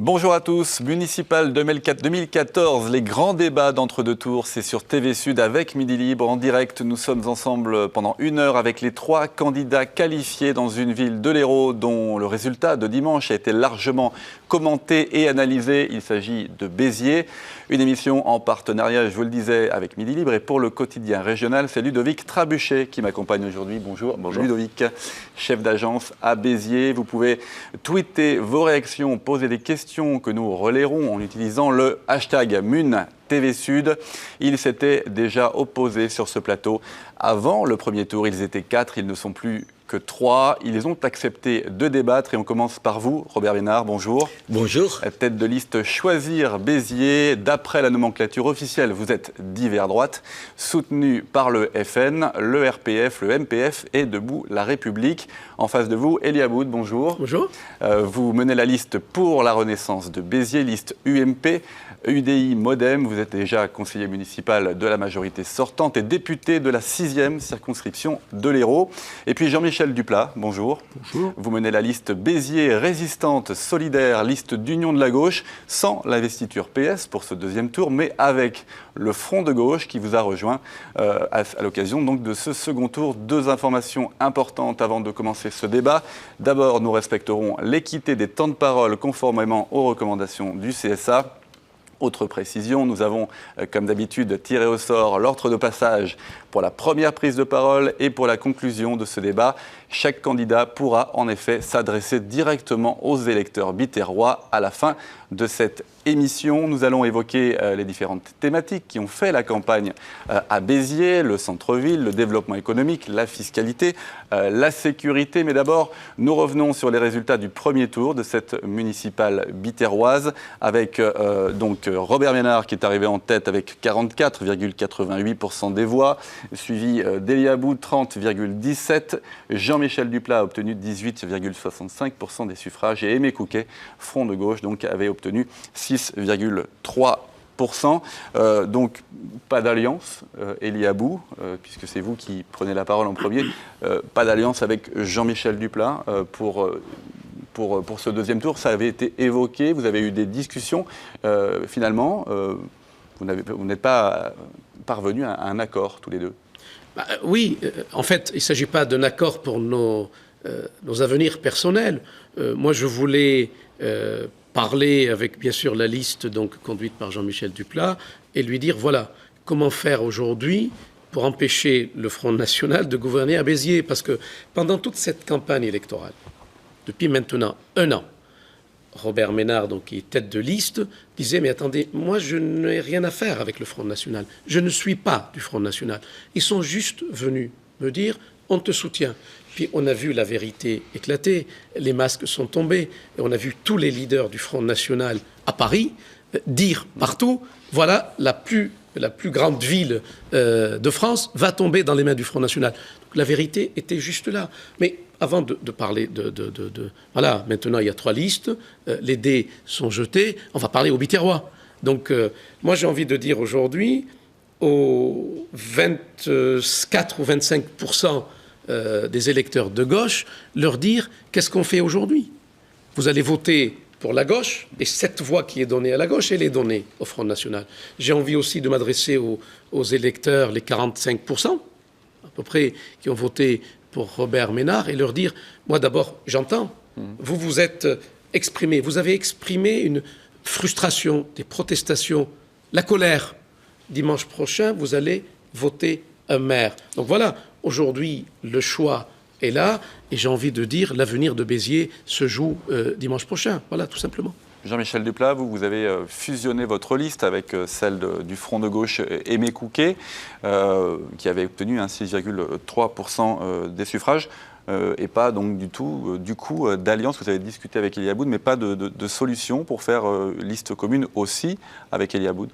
Bonjour à tous. Municipal 2014, les grands débats d'entre-deux tours, c'est sur TV Sud avec Midi Libre. En direct, nous sommes ensemble pendant 1 heure avec les 3 candidats qualifiés dans une ville de l'Hérault dont le résultat de dimanche a été largement commenté et analysé. Il s'agit de Béziers. Une émission en partenariat, je vous le disais, avec Midi Libre. Et pour le quotidien régional, c'est Ludovic Trabuchet qui m'accompagne aujourd'hui. Bonjour. Bonjour Ludovic, chef d'agence à Béziers. Vous pouvez tweeter vos réactions, poser des questions que nous relayerons en utilisant le hashtag MUNTVSud. Ils s'étaient déjà opposés sur ce plateau avant le premier tour. Ils étaient 4, ils ne sont plus que 3. Ils ont accepté de débattre et on commence par vous, Robert Ménard, bonjour. Bonjour. Tête de liste Choisir Béziers. D'après la nomenclature officielle, vous êtes d'hiver droite, soutenu par le FN, le RPF, le MPF et Debout la République. En face de vous, Elie Aboud, bonjour. Bonjour. Vous menez la liste pour la renaissance de Béziers, liste UMP, UDI, Modem. Vous êtes déjà conseiller municipal de la majorité sortante et député de la 6e circonscription de l'Hérault. Et puis Jean-Michel Duplat, bonjour. Bonjour. Vous menez la liste Béziers, résistante, solidaire, liste d'union de la gauche, sans l'investiture PS pour ce deuxième tour, mais avec le Front de gauche qui vous a rejoint à l'occasion donc de ce second tour. 2 informations importantes avant de commencer ce débat. D'abord, nous respecterons l'équité des temps de parole conformément aux recommandations du CSA. Autre précision, nous avons, comme d'habitude, tiré au sort l'ordre de passage pour la première prise de parole et pour la conclusion de ce débat. Chaque candidat pourra en effet s'adresser directement aux électeurs biterrois à la fin de cette émission. Nous allons évoquer les différentes thématiques qui ont fait la campagne à Béziers, le centre-ville, le développement économique, la fiscalité, la sécurité. Mais d'abord, nous revenons sur les résultats du premier tour de cette municipale biterroise avec donc Robert Ménard qui est arrivé en tête avec 44,88% des voix, suivi d'Elie Aboud, 30,17%. Jean-Michel Duplat a obtenu 18,65% des suffrages et Aimé Couquet, Front de gauche, donc avait obtenu 6,3%. Donc, pas d'alliance, Elie Aboud, puisque c'est vous qui prenez la parole en premier. Pas d'alliance avec Jean-Michel Duplat pour ce deuxième tour. Ça avait été évoqué, vous avez eu des discussions. Finalement, vous n'êtes pas parvenus à un accord tous les deux. Oui, en fait, il ne s'agit pas d'un accord pour nos avenirs personnels. Moi, je voulais parler avec, bien sûr, la liste donc, conduite par Jean-Michel Duplat et lui dire, voilà, comment faire aujourd'hui pour empêcher le Front National de gouverner à Béziers. Parce que pendant toute cette campagne électorale, depuis maintenant 1 an, Robert Ménard, donc, qui est tête de liste, disait « Mais attendez, moi, je n'ai rien à faire avec le Front National. Je ne suis pas du Front National. » Ils sont juste venus me dire « On te soutient. » Puis on a vu la vérité éclater, les masques sont tombés, et on a vu tous les leaders du Front National à Paris dire partout « Voilà, la plus grande ville de France va tomber dans les mains du Front National. » Donc la vérité était juste là. Mais avant de parler voilà, maintenant il y a 3 listes, les dés sont jetés, on va parler aux biterrois. Donc moi j'ai envie de dire aujourd'hui, aux 24 ou 25% des électeurs de gauche, leur dire qu'est-ce qu'on fait aujourd'hui. Vous allez voter pour la gauche, et cette voix qui est donnée à la gauche, elle est donnée au Front National. J'ai envie aussi de m'adresser aux électeurs, les 45%, à peu près, qui ont voté pour Robert Ménard, et leur dire, moi d'abord, j'entends, vous vous êtes exprimé, vous avez exprimé une frustration, des protestations, la colère. Dimanche prochain, vous allez voter un maire. Donc voilà, aujourd'hui, le choix est là, et j'ai envie de dire, l'avenir de Béziers se joue dimanche prochain. Voilà, tout simplement. Jean-Michel Duplat, vous avez fusionné votre liste avec celle du Front de gauche Aimé Couquet, qui avait obtenu 6,3% des suffrages, et pas donc du coup d'alliance. Vous avez discuté avec Elie Aboud, mais pas de solution pour faire liste commune aussi avec Elie Aboud.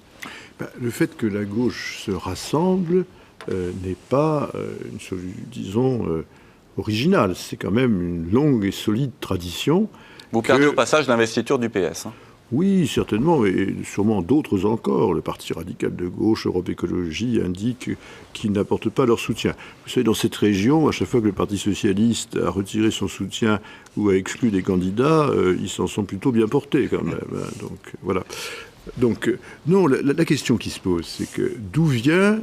Le fait que la gauche se rassemble n'est pas une solution, disons, originale. C'est quand même une longue et solide tradition. Vous perdez au passage l'investiture du PS. Oui, certainement, et sûrement d'autres encore. Le Parti radical de gauche, Europe Écologie, indique qu'ils n'apportent pas leur soutien. Vous savez, dans cette région, à chaque fois que le Parti socialiste a retiré son soutien ou a exclu des candidats, ils s'en sont plutôt bien portés quand même. Donc, voilà. Donc, non, la question qui se pose, c'est que d'où vient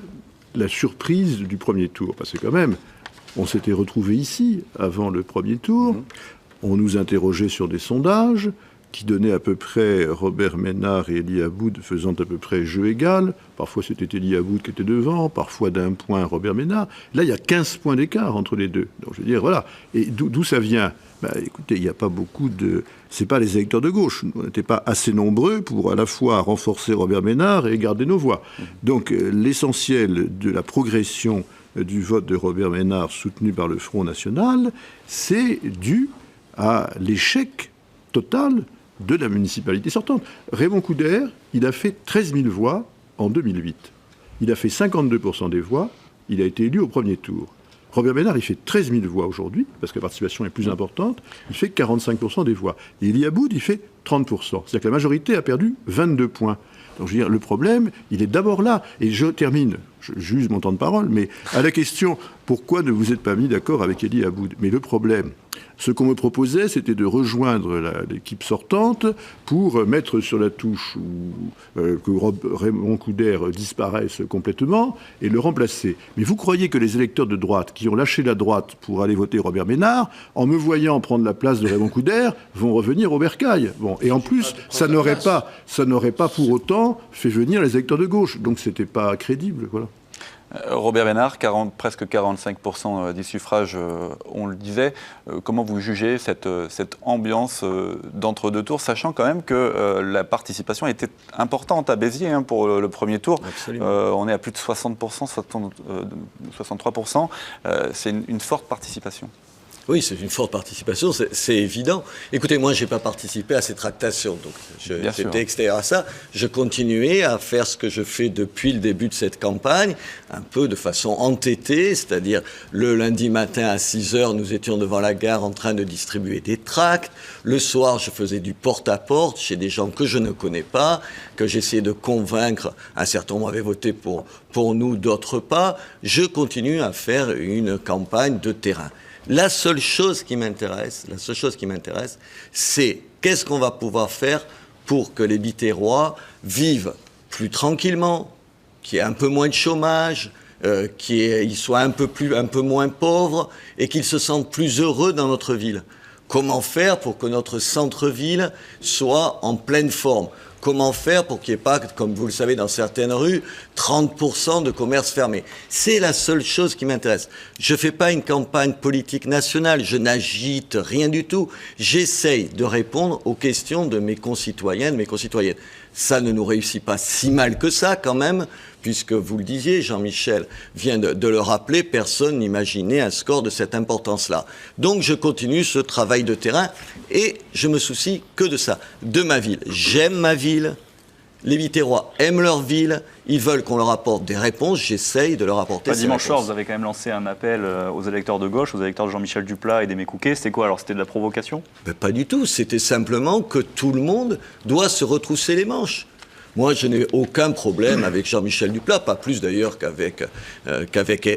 la surprise du premier tour? Parce que quand même, on s'était retrouvés ici avant le premier tour, on nous interrogeait sur des sondages qui donnaient à peu près Robert Ménard et Élie Aboud faisant à peu près jeu égal. Parfois c'était Élie Aboud qui était devant, parfois d'un point Robert Ménard. Là, il y a 15 points d'écart entre les deux. Donc je veux dire, voilà. Et d'où ça vient? Écoutez, il n'y a pas beaucoup de... C'est pas les électeurs de gauche. On n'était pas assez nombreux pour à la fois renforcer Robert Ménard et garder nos voix. Donc l'essentiel de la progression du vote de Robert Ménard soutenu par le Front National, c'est dû à l'échec total de la municipalité sortante. Raymond Couder, il a fait 13 000 voix en 2008. Il a fait 52% des voix. Il a été élu au premier tour. Robert Ménard, il fait 13 000 voix aujourd'hui, parce que la participation est plus importante. Il fait 45% des voix. Et Élie Aboud, il fait 30%. C'est-à-dire que la majorité a perdu 22 points. Donc, je veux dire, le problème, il est d'abord là. Et je termine, j'use mon temps de parole, mais à la question, pourquoi ne vous êtes pas mis d'accord avec Élie Aboud? Mais le problème, ce qu'on me proposait, c'était de rejoindre l'équipe sortante pour mettre sur la touche que Raymond Couder disparaisse complètement et le remplacer. Mais vous croyez que les électeurs de droite qui ont lâché la droite pour aller voter Robert Ménard, en me voyant prendre la place de Raymond Couder, vont revenir au bercail? Bon, et en plus, ça n'aurait pas pour autant fait venir les électeurs de gauche. Donc c'était pas crédible, voilà. Robert Ménard, presque 45% des suffrages, on le disait. Comment vous jugez cette ambiance d'entre-deux tours, sachant quand même que la participation était importante à Béziers pour le premier tour. On est à plus de 60%, 63%. C'est une forte participation. Oui, c'est une forte participation, c'est évident. Écoutez, moi, je n'ai pas participé à ces tractations, donc j'étais extérieur à ça. Je continuais à faire ce que je fais depuis le début de cette campagne, un peu de façon entêtée, c'est-à-dire le lundi matin à 6h, nous étions devant la gare en train de distribuer des tracts. Le soir, je faisais du porte-à-porte chez des gens que je ne connais pas, que j'essayais de convaincre. Un certain nombre avaient voté pour nous, d'autres pas. Je continue à faire une campagne de terrain. La seule chose qui m'intéresse, c'est qu'est-ce qu'on va pouvoir faire pour que les Biterrois vivent plus tranquillement, qu'il y ait un peu moins de chômage, qu'ils soient un peu moins pauvres et qu'ils se sentent plus heureux dans notre ville. Comment faire pour que notre centre-ville soit en pleine forme? Comment faire pour qu'il n'y ait pas, comme vous le savez, dans certaines rues, 30% de commerces fermés? C'est la seule chose qui m'intéresse. Je ne fais pas une campagne politique nationale, je n'agite rien du tout. J'essaye de répondre aux questions de mes concitoyennes, mes concitoyennes. Ça ne nous réussit pas si mal que ça, quand même, puisque vous le disiez, Jean-Michel vient de le rappeler, personne n'imaginait un score de cette importance-là. Donc je continue ce travail de terrain et je me soucie que de ça, de ma ville. J'aime ma ville, les Biterrois aiment leur ville, ils veulent qu'on leur apporte des réponses, j'essaye de leur apporter ces dimanche soir, réponses. vous avez quand même lancé un appel aux électeurs de gauche, aux électeurs de Jean-Michel Duplat et d'Aimé Couquet. C'était quoi alors? C'était de la provocation? Pas du tout, c'était simplement que tout le monde doit se retrousser les manches. Moi, je n'ai aucun problème avec Jean-Michel Duplat, pas plus d'ailleurs qu'avec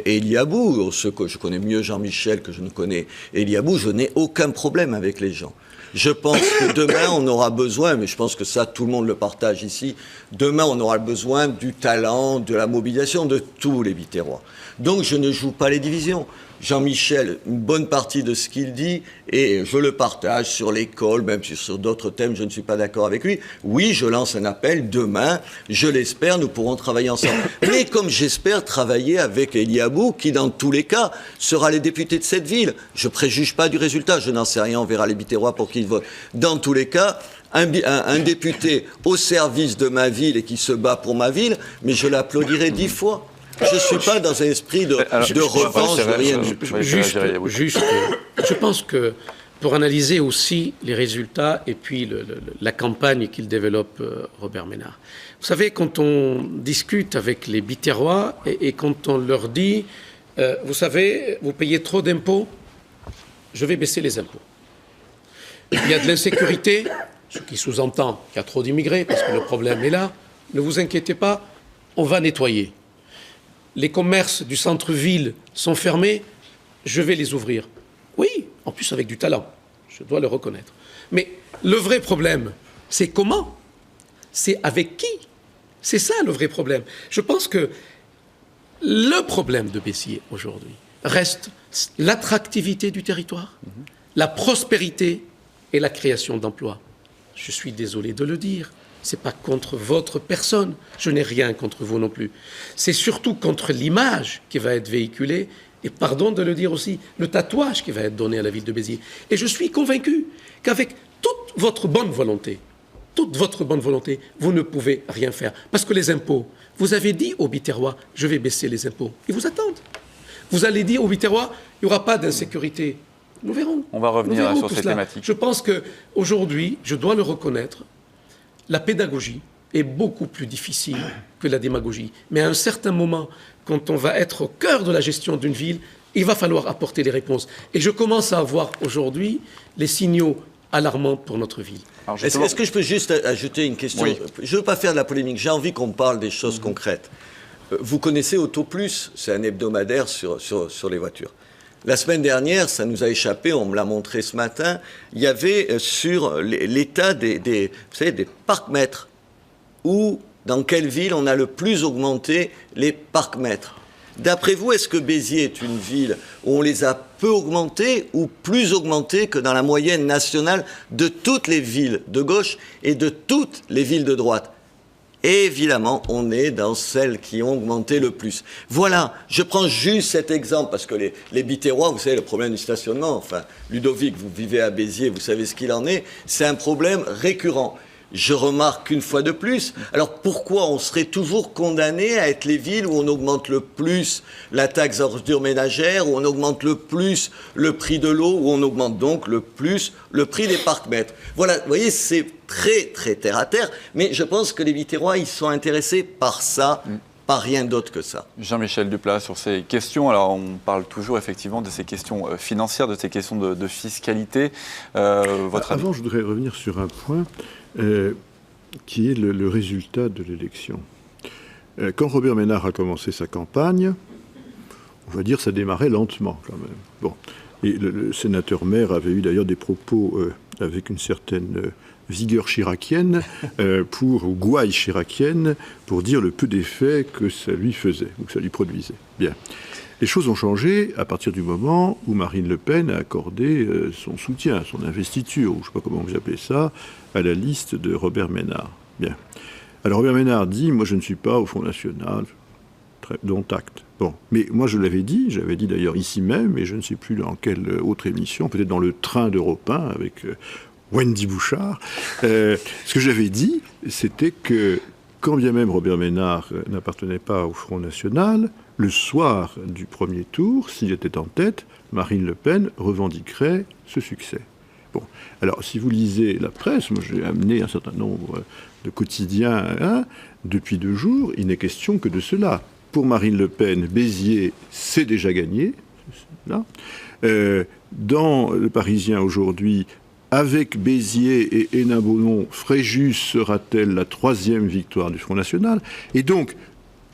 Élie Aboud. Je connais mieux Jean-Michel que je ne connais Élie Aboud, je n'ai aucun problème avec les gens. Je pense que demain, on aura besoin, mais je pense que ça, tout le monde le partage ici, demain, on aura besoin du talent, de la mobilisation de tous les Biterrois. Donc, je ne joue pas les divisions. Jean-Michel, une bonne partie de ce qu'il dit, et je le partage sur l'école, même si sur d'autres thèmes, je ne suis pas d'accord avec lui. Oui, je lance un appel. Demain, je l'espère, nous pourrons travailler ensemble. Mais comme j'espère travailler avec Élie Aboud, qui, dans tous les cas, sera les députés de cette ville. Je ne préjuge pas du résultat, je n'en sais rien, on verra les Biterrois pour qui ils votent. Dans tous les cas, un député au service de ma ville et qui se bat pour ma ville, mais je l'applaudirai 10 fois. Je ne suis pas dans un esprit de revanche, de rien du tout. Je pense que pour analyser aussi les résultats et puis la campagne qu'il développe Robert Ménard. Vous savez, quand on discute avec les Biterrois et quand on leur dit, vous savez, vous payez trop d'impôts, je vais baisser les impôts. Il y a de l'insécurité, ce qui sous-entend qu'il y a trop d'immigrés, parce que le problème est là. Ne vous inquiétez pas, on va nettoyer. Les commerces du centre-ville sont fermés, je vais les ouvrir. Oui, en plus avec du talent, je dois le reconnaître. Mais le vrai problème, c'est comment? C'est avec qui? C'est ça le vrai problème. Je pense que le problème de Béziers aujourd'hui reste l'attractivité du territoire, la prospérité et la création d'emplois. Je suis désolé de le dire, ce n'est pas contre votre personne, je n'ai rien contre vous non plus. C'est surtout contre l'image qui va être véhiculée, et pardon de le dire aussi, le tatouage qui va être donné à la ville de Béziers. Et je suis convaincu qu'avec toute votre bonne volonté, vous ne pouvez rien faire. Parce que les impôts, vous avez dit aux Biterrois, je vais baisser les impôts. Ils vous attendent. Vous allez dire aux Biterrois, il n'y aura pas d'insécurité. Nous verrons. On va revenir sur ces thématiques. Je pense qu'aujourd'hui, je dois le reconnaître, la pédagogie est beaucoup plus difficile que la démagogie. Mais à un certain moment, quand on va être au cœur de la gestion d'une ville, il va falloir apporter les réponses. Et je commence à avoir aujourd'hui les signaux alarmants pour notre ville. Est-ce que je peux juste ajouter une question? Oui. Je ne veux pas faire de la polémique, j'ai envie qu'on parle des choses concrètes. Vous connaissez Auto Plus, c'est un hebdomadaire sur les voitures. La semaine dernière, ça nous a échappé, on me l'a montré ce matin, il y avait sur l'état des parcs-mètres, où, dans quelle ville on a le plus augmenté les parcs-mètres. D'après vous, est-ce que Béziers est une ville où on les a peu augmentés ou plus augmentés que dans la moyenne nationale de toutes les villes de gauche et de toutes les villes de droite? Et évidemment, on est dans celles qui ont augmenté le plus. Voilà, je prends juste cet exemple, parce que les Biterrois, vous savez, le problème du stationnement, enfin, Ludovic, vous vivez à Béziers, vous savez ce qu'il en est, c'est un problème récurrent. Je remarque une fois de plus, alors pourquoi on serait toujours condamné à être les villes où on augmente le plus la taxe ordures ménagères, où on augmente le plus le prix de l'eau, où on augmente donc le plus le prix des parcs-mètres? Voilà, vous voyez, c'est très, très terre à terre, mais je pense que les Biterrois, ils sont intéressés par ça, pas rien d'autre que ça. Jean-Michel Duplat, sur ces questions, alors on parle toujours effectivement de ces questions financières, de ces questions de fiscalité. Avant, je voudrais revenir sur un point qui est le résultat de l'élection. Quand Robert Ménard a commencé sa campagne, on va dire ça démarrait lentement quand même. Bon. Et le sénateur maire avait eu d'ailleurs des propos avec une certaine vigueur chiracienne, ou gouaille chiracienne, pour dire le peu d'effet que ça lui faisait, ou que ça lui produisait. Bien. Les choses ont changé à partir du moment où Marine Le Pen a accordé son soutien, son investiture, ou je ne sais pas comment vous appelez ça, à la liste de Robert Ménard. Bien. Alors Robert Ménard dit, moi je ne suis pas au Front National, dont acte. Bon, mais moi je l'avais dit, j'avais dit d'ailleurs ici même, et je ne sais plus dans quelle autre émission, peut-être dans le train d'Europe 1 avec Wendy Bouchard. Ce que j'avais dit, c'était que quand bien même Robert Ménard n'appartenait pas au Front National, le soir du premier tour, s'il était en tête, Marine Le Pen revendiquerait ce succès. Bon, alors si vous lisez la presse, moi j'ai amené un certain nombre de quotidiens depuis 2 jours, il n'est question que de cela. Pour Marine Le Pen, Béziers, c'est déjà gagné. Là. Dans le Parisien aujourd'hui, avec Béziers et Hénin-Beaumont, Fréjus sera-t-elle la 3e victoire du Front National? Et donc,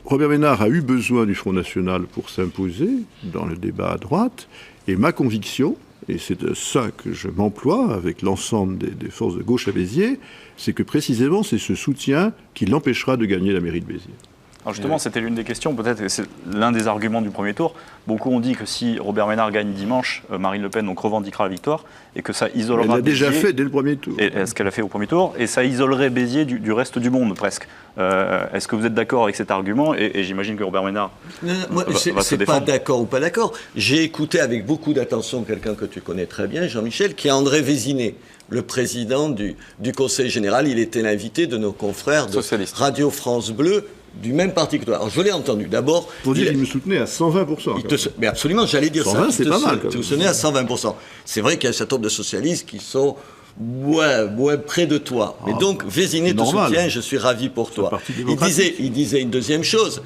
Robert Ménard a eu besoin du Front National pour s'imposer dans le débat à droite. Et ma conviction, et c'est de ça que je m'emploie avec l'ensemble des forces de gauche à Béziers, c'est que précisément c'est ce soutien qui l'empêchera de gagner la mairie de Béziers. Alors justement, c'était l'une des questions, peut-être, et c'est l'un des arguments du premier tour. Beaucoup ont dit que si Robert Ménard gagne dimanche, Marine Le Pen donc revendiquera la victoire, et que ça isolera Béziers. Elle l'a déjà fait dès le premier tour. Et ce qu'elle a fait au premier tour, et ça isolerait Béziers du reste du monde, presque. Est-ce que vous êtes d'accord avec cet argument? Et j'imagine que Robert Ménard va se défendre. C'est pas d'accord ou pas d'accord. J'ai écouté avec beaucoup d'attention quelqu'un que tu connais très bien, Jean-Michel, qui est André Vézinet, le président du Conseil général. Il était l'invité de nos confrères de Radio France Bleu, du même parti que toi. Alors je l'ai entendu. D'abord, pour dire qu'il me soutenait à 120%. Mais absolument, j'allais dire 120, ça. C'est pas mal. Tu me soutenais à 120%. C'est vrai qu'il y a un certain nombre de socialistes qui sont près de toi. Mais donc, Vézinet te soutient, je suis ravi pour toi. Il disait une deuxième chose.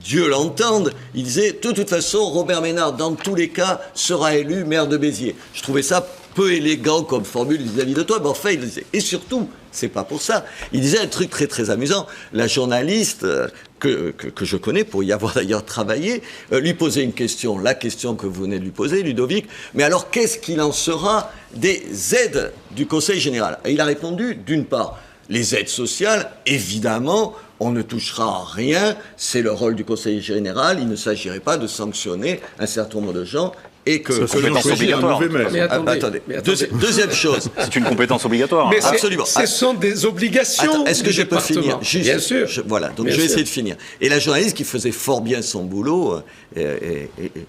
Dieu l'entende, il disait, de toute façon, Robert Ménard, dans tous les cas, sera élu maire de Béziers. Je trouvais ça peu élégant comme formule vis-à-vis de toi, mais enfin, il disait, et surtout, c'est pas pour ça. Il disait un truc très très amusant. La journaliste que je connais, pour y avoir d'ailleurs travaillé, lui posait une question, la question que vous venez de lui poser, Ludovic, mais alors qu'est-ce qu'il en sera des aides du Conseil général? Et il a répondu, d'une part, les aides sociales, évidemment, on ne touchera à rien, c'est le rôle du Conseil général, il ne s'agirait pas de sanctionner un certain nombre de gens. Et que c'est une compétence obligatoire. Mais attendez. Deuxième chose. C'est une compétence obligatoire. Mais absolument. Ce sont des obligations. Est-ce que je peux finir? Juste, bien sûr. Voilà, donc je vais essayer de finir. Et la journaliste qui faisait fort bien son boulot,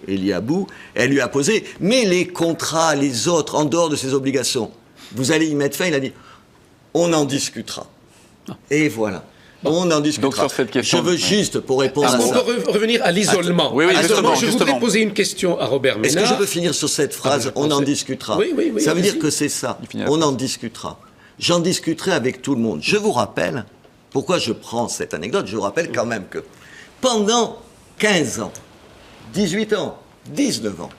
Eliabou, elle lui a posé, mais les contrats, les autres, en dehors de ces obligations, vous allez y mettre fin? Il a dit, on en discutera. Et voilà. On en discutera. Donc sur cette question, je veux juste, pour répondre à ça... Est-ce qu'on peut revenir à l'isolement? Oui, justement. Je voudrais poser une question à Robert Ménard. Est-ce que je peux finir sur cette phrase? On en discutera. Oui, ça veut dire que c'est ça. On en discutera. J'en discuterai avec tout le monde. Je vous rappelle, pourquoi je prends cette anecdote? Je vous rappelle quand même que pendant 15 ans, 18 ans, 19 ans,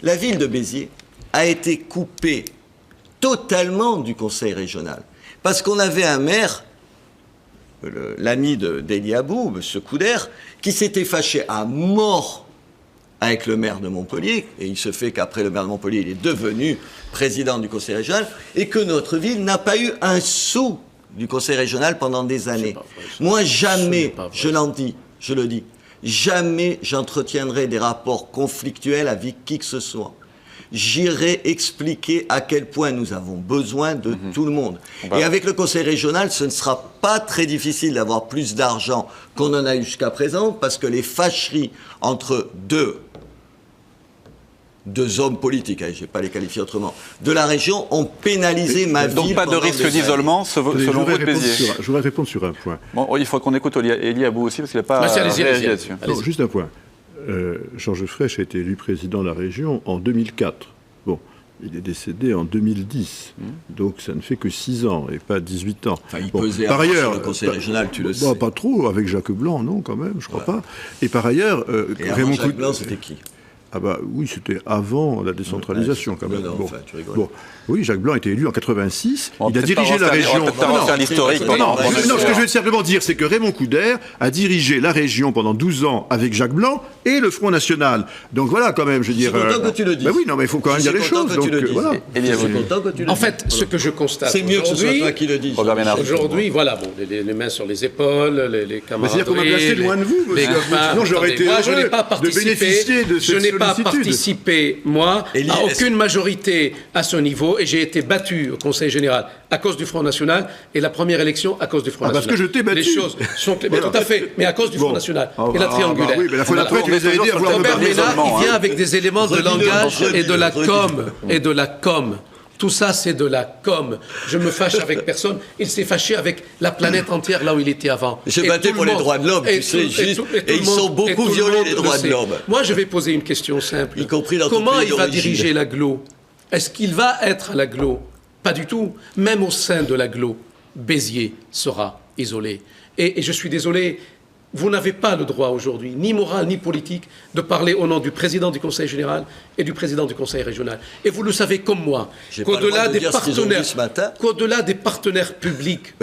la ville de Béziers a été coupée totalement du conseil régional. Parce qu'on avait un maire... l'ami d'Eliabou, M. Couder, qui s'était fâché à mort avec le maire de Montpellier, et il se fait qu'après le maire de Montpellier, il est devenu président du conseil régional, et que notre ville n'a pas eu un sou du conseil régional pendant des années. Moi, jamais, je le dis, jamais j'entretiendrai des rapports conflictuels avec qui que ce soit. J'irai expliquer à quel point nous avons besoin de tout le monde. Et avec le conseil régional, ce ne sera pas très difficile d'avoir plus d'argent qu'on en a eu jusqu'à présent, parce que les fâcheries entre deux hommes politiques, je ne vais pas les qualifier autrement, de la région ont pénalisé ma vie. Donc pas de risque d'isolement selon vous de Béziers. Je voudrais répondre sur un point. Bon, il faut qu'on écoute Eliabou aussi, parce qu'il n'a pas réagi là-dessus. Non, juste un point. Georges Frêche a été élu président de la région en 2004. Bon, il est décédé en 2010. Donc ça ne fait que 6 ans et pas 18 ans. Enfin, il pesait par ailleurs, le conseil régional, tu le sais. Pas trop, avec Jacques Blanc, non, quand même, je crois pas. Et par ailleurs... Raymond Jacques Blanc, c'était qui? Ah bah oui, c'était avant la décentralisation quand même. Non, bon. enfin, tu rigoles. Bon. Oui, Jacques Blanc a été élu en 86. Bon, il a dirigé la région. On va faire l'historique. Non, ce que je veux simplement dire, c'est que Raymond Couder a dirigé la région pendant 12 ans avec Jacques Blanc et le Front National. Donc voilà, quand même, je veux dire. Je suis content que tu le dises. Ben oui, non, mais il faut quand même dire les choses. Donc voilà. Je suis content que tu le dises. En fait, ce que je constate c'est mieux que ce soit toi qui le dises. Aujourd'hui, voilà, bon, les mains sur les épaules, les camarades. C'est-à-dire qu'on m'a placé loin de vous, monsieur. Sinon, j'aurais été heureux de bénéficier de cette sollicitude. Je n'ai pas participé, moi, à aucune majorité à ce niveau, et j'ai été battu au Conseil général à cause du Front National, et la première élection à cause du Front National. Parce que je t'ai battu. Les choses sont claires. Tout à fait, mais à cause du Front National et la triangulaire. Oui, mais la fois d'après, tu les avais dit avoir Robert Ménard, il vient avec des éléments de langage et de la com. Tout ça, c'est de la com. Je me fâche avec personne. Il s'est fâché avec la planète entière là où il était avant. Je battais pour les droits de l'homme, tu sais, juste. Et ils sont beaucoup violés, les droits de l'homme. Moi, je vais poser une question simple. Y compris dans comment il va diriger l'agglo? Est-ce qu'il va être à l'agglo? Pas du tout. Même au sein de l'agglo, Béziers sera isolé. Et je suis désolé, vous n'avez pas le droit aujourd'hui, ni moral ni politique, de parler au nom du président du Conseil général et du président du Conseil régional. Et vous le savez comme moi, qu'au-delà des partenaires publics,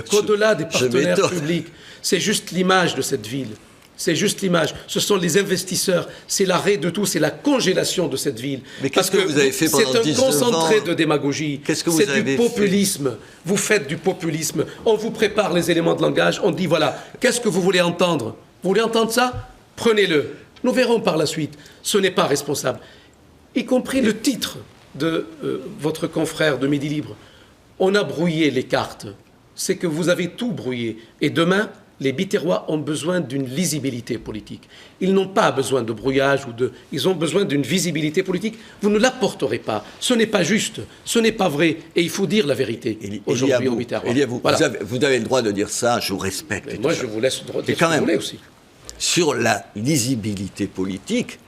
c'est juste l'image de cette ville. C'est juste l'image. Ce sont les investisseurs. C'est l'arrêt de tout. C'est la congélation de cette ville. Mais qu'est-ce que vous avez fait pendant 19 ans? C'est un concentré de démagogie. Qu'est-ce que vous avez fait? C'est du populisme. Vous faites du populisme. On vous prépare les éléments de langage. On dit, voilà, qu'est-ce que vous voulez entendre? Vous voulez entendre ça? Prenez-le. Nous verrons par la suite. Ce n'est pas responsable. Y compris le titre de votre confrère de Midi Libre. On a brouillé les cartes. C'est que vous avez tout brouillé. Et demain, les Biterrois ont besoin d'une lisibilité politique. Ils n'ont pas besoin de brouillage ils ont besoin d'une visibilité politique. Vous ne l'apporterez pas. Ce n'est pas juste. Ce n'est pas vrai. Et il faut dire la vérité aujourd'hui aux Biterrois. Voilà. Vous avez le droit de dire ça. Je vous respecte. Et moi, je vous laisse le droit de dire ce que vous voulez aussi. Sur la lisibilité politique,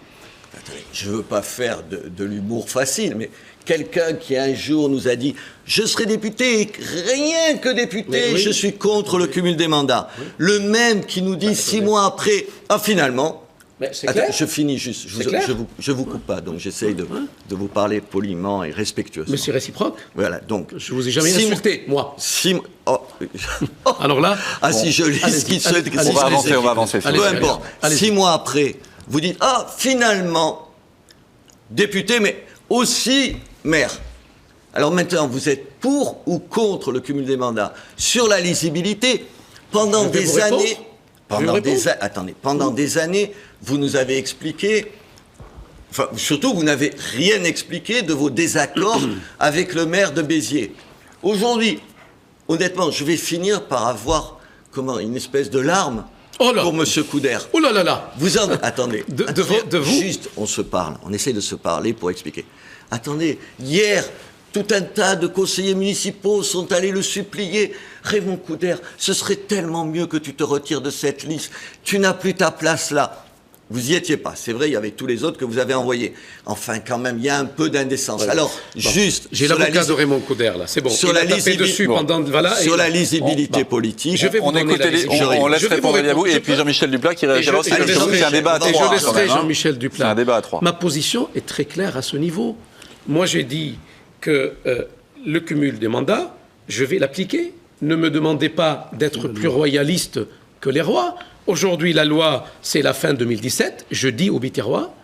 je ne veux pas faire de l'humour facile, mais quelqu'un qui un jour nous a dit « Je serai député, rien que député, je suis contre le cumul des mandats ». Le même qui nous dit 6 mois après « Ah, finalement, Mais c'est clair. Je finis juste. Je vous coupe pas, donc j'essaye de vous parler poliment et respectueusement. Mais c'est réciproque. Voilà, donc. Je vous ai jamais insulté, moi. Alors là. Ah, si je lis ce qu'il souhaite. On va avancer. Peu importe. 6 mois après, vous dites, finalement, député, mais aussi maire. Alors maintenant, vous êtes pour ou contre le cumul des mandats? Sur la lisibilité, pendant des années. Pendant des années, vous nous avez expliqué, surtout vous n'avez rien expliqué de vos désaccords avec le maire de Béziers. Aujourd'hui, honnêtement, je vais finir par avoir une espèce de larme pour M. Couder. Oh là là là. Attendez. De vous. Juste, on se parle, on essaie de se parler pour expliquer. Attendez, hier, tout un tas de conseillers municipaux sont allés le supplier. Raymond Couder, ce serait tellement mieux que tu te retires de cette liste. Tu n'as plus ta place là. Vous y étiez pas. C'est vrai, il y avait tous les autres que vous avez envoyés. Enfin, quand même, il y a un peu d'indécence. Ouais. Alors, juste... J'ai l'avocat de Raymond Couder, là. C'est bon. Sur la lisibilité politique... Je vais on laisse répondre Eliabou et puis Jean-Michel Duplat qui réagira aussi. C'est un débat à 3. Je laisserai Jean-Michel Duplat. C'est un débat à 3. Ma position est très claire à ce niveau. Moi, j'ai dit que le cumul des mandats, je vais l'appliquer. Ne me demandez pas d'être plus royaliste que les rois. Aujourd'hui, la loi, c'est la fin 2017. Je dis aux Biterrois,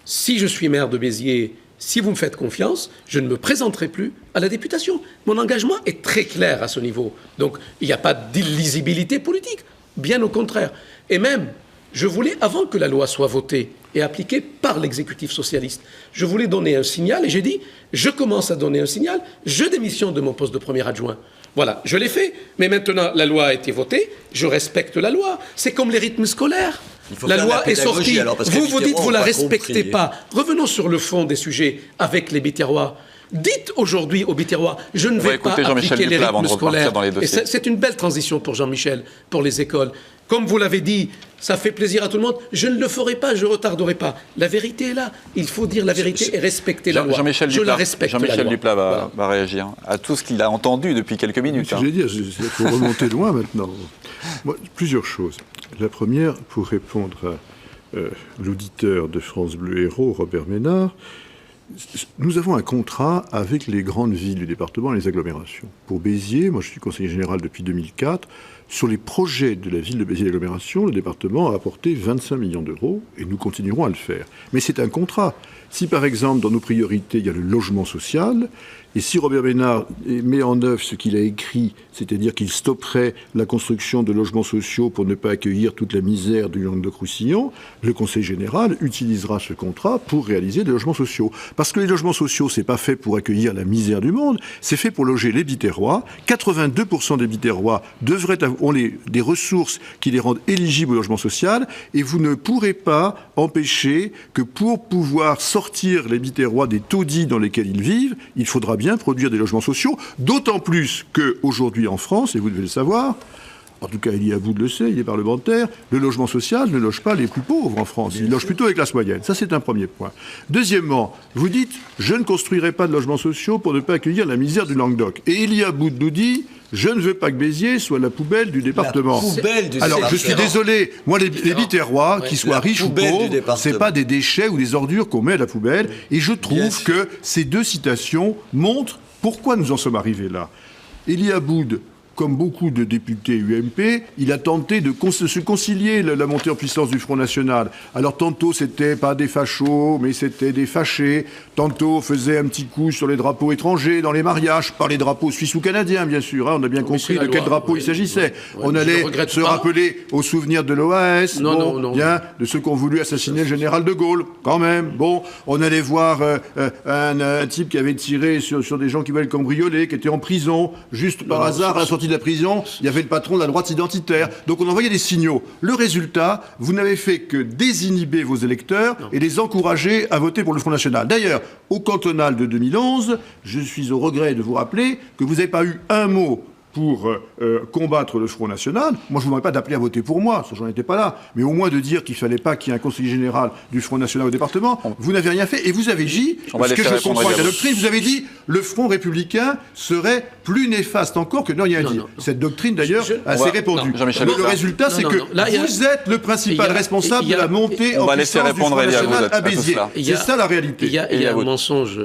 si je suis maire de Béziers, si vous me faites confiance, je ne me présenterai plus à la députation. Mon engagement est très clair à ce niveau. Donc, il n'y a pas d'illisibilité politique. Bien au contraire. Et même, je voulais, avant que la loi soit votée et appliquée par l'exécutif socialiste, je voulais donner un signal et j'ai dit, je commence à donner un signal, je démissionne de mon poste de premier adjoint. Voilà, je l'ai fait. Mais maintenant, la loi a été votée, je respecte la loi. C'est comme les rythmes scolaires. La loi est sortie. Vous dites, vous ne la respectez pas. Revenons sur le fond des sujets avec les Biterrois. Dites aujourd'hui aux Biterrois, je ne vais pas appliquer les rythmes scolaires. Et c'est une belle transition pour Jean-Michel, pour les écoles. Comme vous l'avez dit, ça fait plaisir à tout le monde. Je ne le ferai pas, je ne retarderai pas. La vérité est là. Il faut dire la vérité et respecter la loi. Jean-Michel Duplat va réagir à tout ce qu'il a entendu depuis quelques minutes. Je vais dire, il faut remonter loin maintenant. Moi, plusieurs choses. La première, pour répondre à l'auditeur de France Bleu Héros, Robert Ménard, nous avons un contrat avec les grandes villes du département et les agglomérations. Pour Béziers, moi je suis conseiller général depuis 2004, sur les projets de la ville de Béziers et l'agglomération, le département a apporté 25 millions d'euros et nous continuerons à le faire. Mais c'est un contrat. Si par exemple dans nos priorités il y a le logement social, et si Robert Ménard met en œuvre ce qu'il a écrit, c'est-à-dire qu'il stopperait la construction de logements sociaux pour ne pas accueillir toute la misère du Languedoc-Roussillon, le Conseil général utilisera ce contrat pour réaliser des logements sociaux. Parce que les logements sociaux, c'est pas fait pour accueillir la misère du monde, c'est fait pour loger les Biterrois. 82% des Biterrois ont des ressources qui les rendent éligibles au logement social, et vous ne pourrez pas empêcher que pour pouvoir sortir les Biterrois des taudis dans lesquels ils vivent, il faudra bien produire des logements sociaux, d'autant plus qu'aujourd'hui en France, et vous devez le savoir, en tout cas Eliabou le sait, il est parlementaire, le logement social ne loge pas les plus pauvres en France, il loge plutôt les classes moyennes. Ça c'est un premier point. Deuxièmement, vous dites, je ne construirai pas de logements sociaux pour ne pas accueillir la misère du Languedoc. Et Eliabou nous dit, je ne veux pas que Béziers soit la poubelle du département. Alors, je suis désolé, moi, les Biterrois, qu'ils soient riches ou pauvres, c'est pas des déchets ou des ordures qu'on met à la poubelle. Et je trouve que ces deux citations montrent pourquoi nous en sommes arrivés là. Eliabou, comme beaucoup de députés UMP, il a tenté de se concilier la montée en puissance du Front National. Alors tantôt c'était pas des fachos, mais c'était des fâchés. Tantôt on faisait un petit coup sur les drapeaux étrangers dans les mariages, pas les drapeaux suisses ou canadiens bien sûr. On a bien compris de quel drapeau il s'agissait. On allait se rappeler aux souvenirs de l'OAS, de ceux qui ont voulu assassiner le général de Gaulle, quand même. Bon, on allait voir un type qui avait tiré sur des gens qui voulaient le cambrioler, qui était en prison, juste par hasard à la sortie de la prison, il y avait le patron de la droite identitaire. Donc on envoyait des signaux. Le résultat, vous n'avez fait que désinhiber vos électeurs et les encourager à voter pour le Front National. D'ailleurs, au cantonal de 2011, je suis au regret de vous rappeler que vous n'avez pas eu un mot pour combattre le Front National. Moi, je ne vous demanderais pas d'appeler à voter pour moi, ça, j'en étais pas là, mais au moins de dire qu'il ne fallait pas qu'il y ait un conseiller général du Front National au département. Vous n'avez rien fait, et vous avez dit, ce que je comprends avec la doctrine, vous avez dit, le Front républicain serait plus néfaste encore que ne rien dire. Cette doctrine, d'ailleurs, assez répandue. Le résultat, c'est que vous êtes le principal responsable de la montée en puissance du Front National à Béziers. C'est ça la réalité. Il y a un mensonge,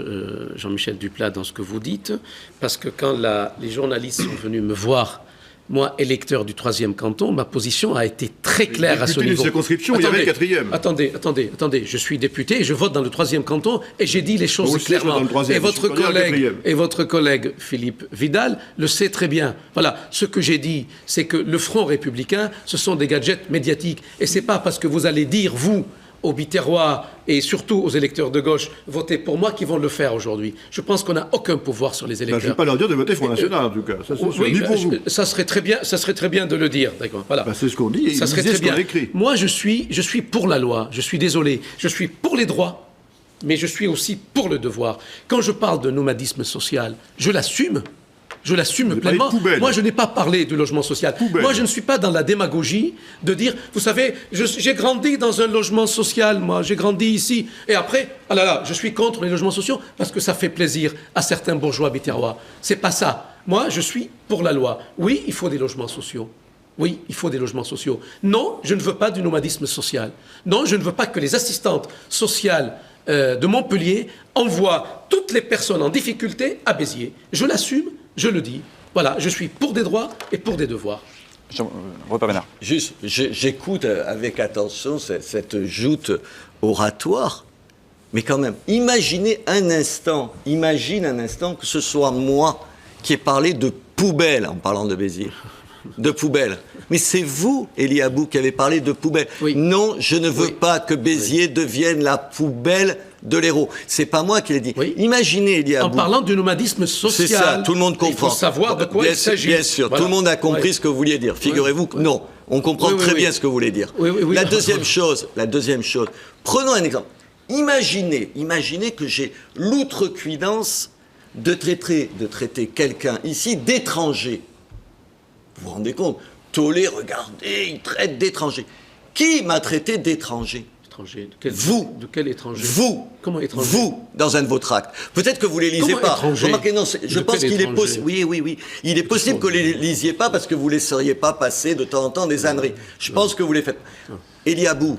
Jean-Michel Duplat, dans ce que vous dites, parce que quand les journalistes sont venus me voir, moi, électeur du 3e canton, ma position a été très claire à ce niveau. Une circonscription, il y avait le 4e. Attendez, je suis député et je vote dans le 3e canton et j'ai dit les choses clairement. Et votre collègue Philippe Vidal le sait très bien. Voilà, ce que j'ai dit, c'est que le Front républicain, ce sont des gadgets médiatiques. Et c'est pas parce que vous allez dire, vous, aux Biterrois et surtout aux électeurs de gauche, votez pour moi qui vont le faire aujourd'hui. Je pense qu'on n'a aucun pouvoir sur les électeurs. Je ne vais pas leur dire de voter Front National, en tout cas. Ça, c'est ni pour vous. Ça serait très bien de le dire. D'accord. Voilà. C'est ce qu'on dit et ça serait très bien. Écrit. Moi, je suis pour la loi. Je suis désolé. Je suis pour les droits, mais je suis aussi pour le devoir. Quand je parle de nomadisme social, je l'assume. Je l'assume pleinement. Moi, je n'ai pas parlé du logement social. Moi, je ne suis pas dans la démagogie de dire, vous savez, j'ai grandi dans un logement social, moi, j'ai grandi ici. Et après, je suis contre les logements sociaux parce que ça fait plaisir à certains bourgeois biterrois. C'est pas ça. Moi, je suis pour la loi. Oui, il faut des logements sociaux. Oui, il faut des logements sociaux. Non, je ne veux pas du nomadisme social. Non, je ne veux pas que les assistantes sociales de Montpellier envoient toutes les personnes en difficulté à Béziers. Je l'assume. Je le dis, voilà, je suis pour des droits et pour des devoirs. Juste, j'écoute avec attention cette joute oratoire, mais quand même, imagine un instant que ce soit moi qui ai parlé de poubelle en parlant de Béziers. De poubelle. Mais c'est vous, Élie Aboud, qui avez parlé de poubelle. Oui. Non, je ne veux pas que Béziers devienne la poubelle de l'Hérault. C'est pas moi qui l'ai dit. Oui. Imaginez, Élie Aboud. En parlant du nomadisme social. C'est ça, tout le monde comprend. Il faut savoir de quoi il s'agit. Bien sûr, voilà. Tout le monde a compris ce que vous vouliez dire. Figurez-vous que non, on comprend très bien ce que vous voulez dire. La deuxième chose, prenons un exemple. Imaginez que j'ai l'outrecuidance de traiter quelqu'un ici d'étranger. Vous vous rendez compte? Tollé, regardez, il traite d'étranger. Qui m'a traité d'étranger? Vous. De quel étranger? Vous. Comment étranger? Vous, dans un de vos tracts. Peut-être que vous ne les lisez pas. Remarquez, non, je pense qu'il est possible. Oui. Il est possible que vous ne les lisiez pas parce que vous ne laisseriez pas passer de temps en temps des âneries. Je pense que vous les faites. Élie Aboud,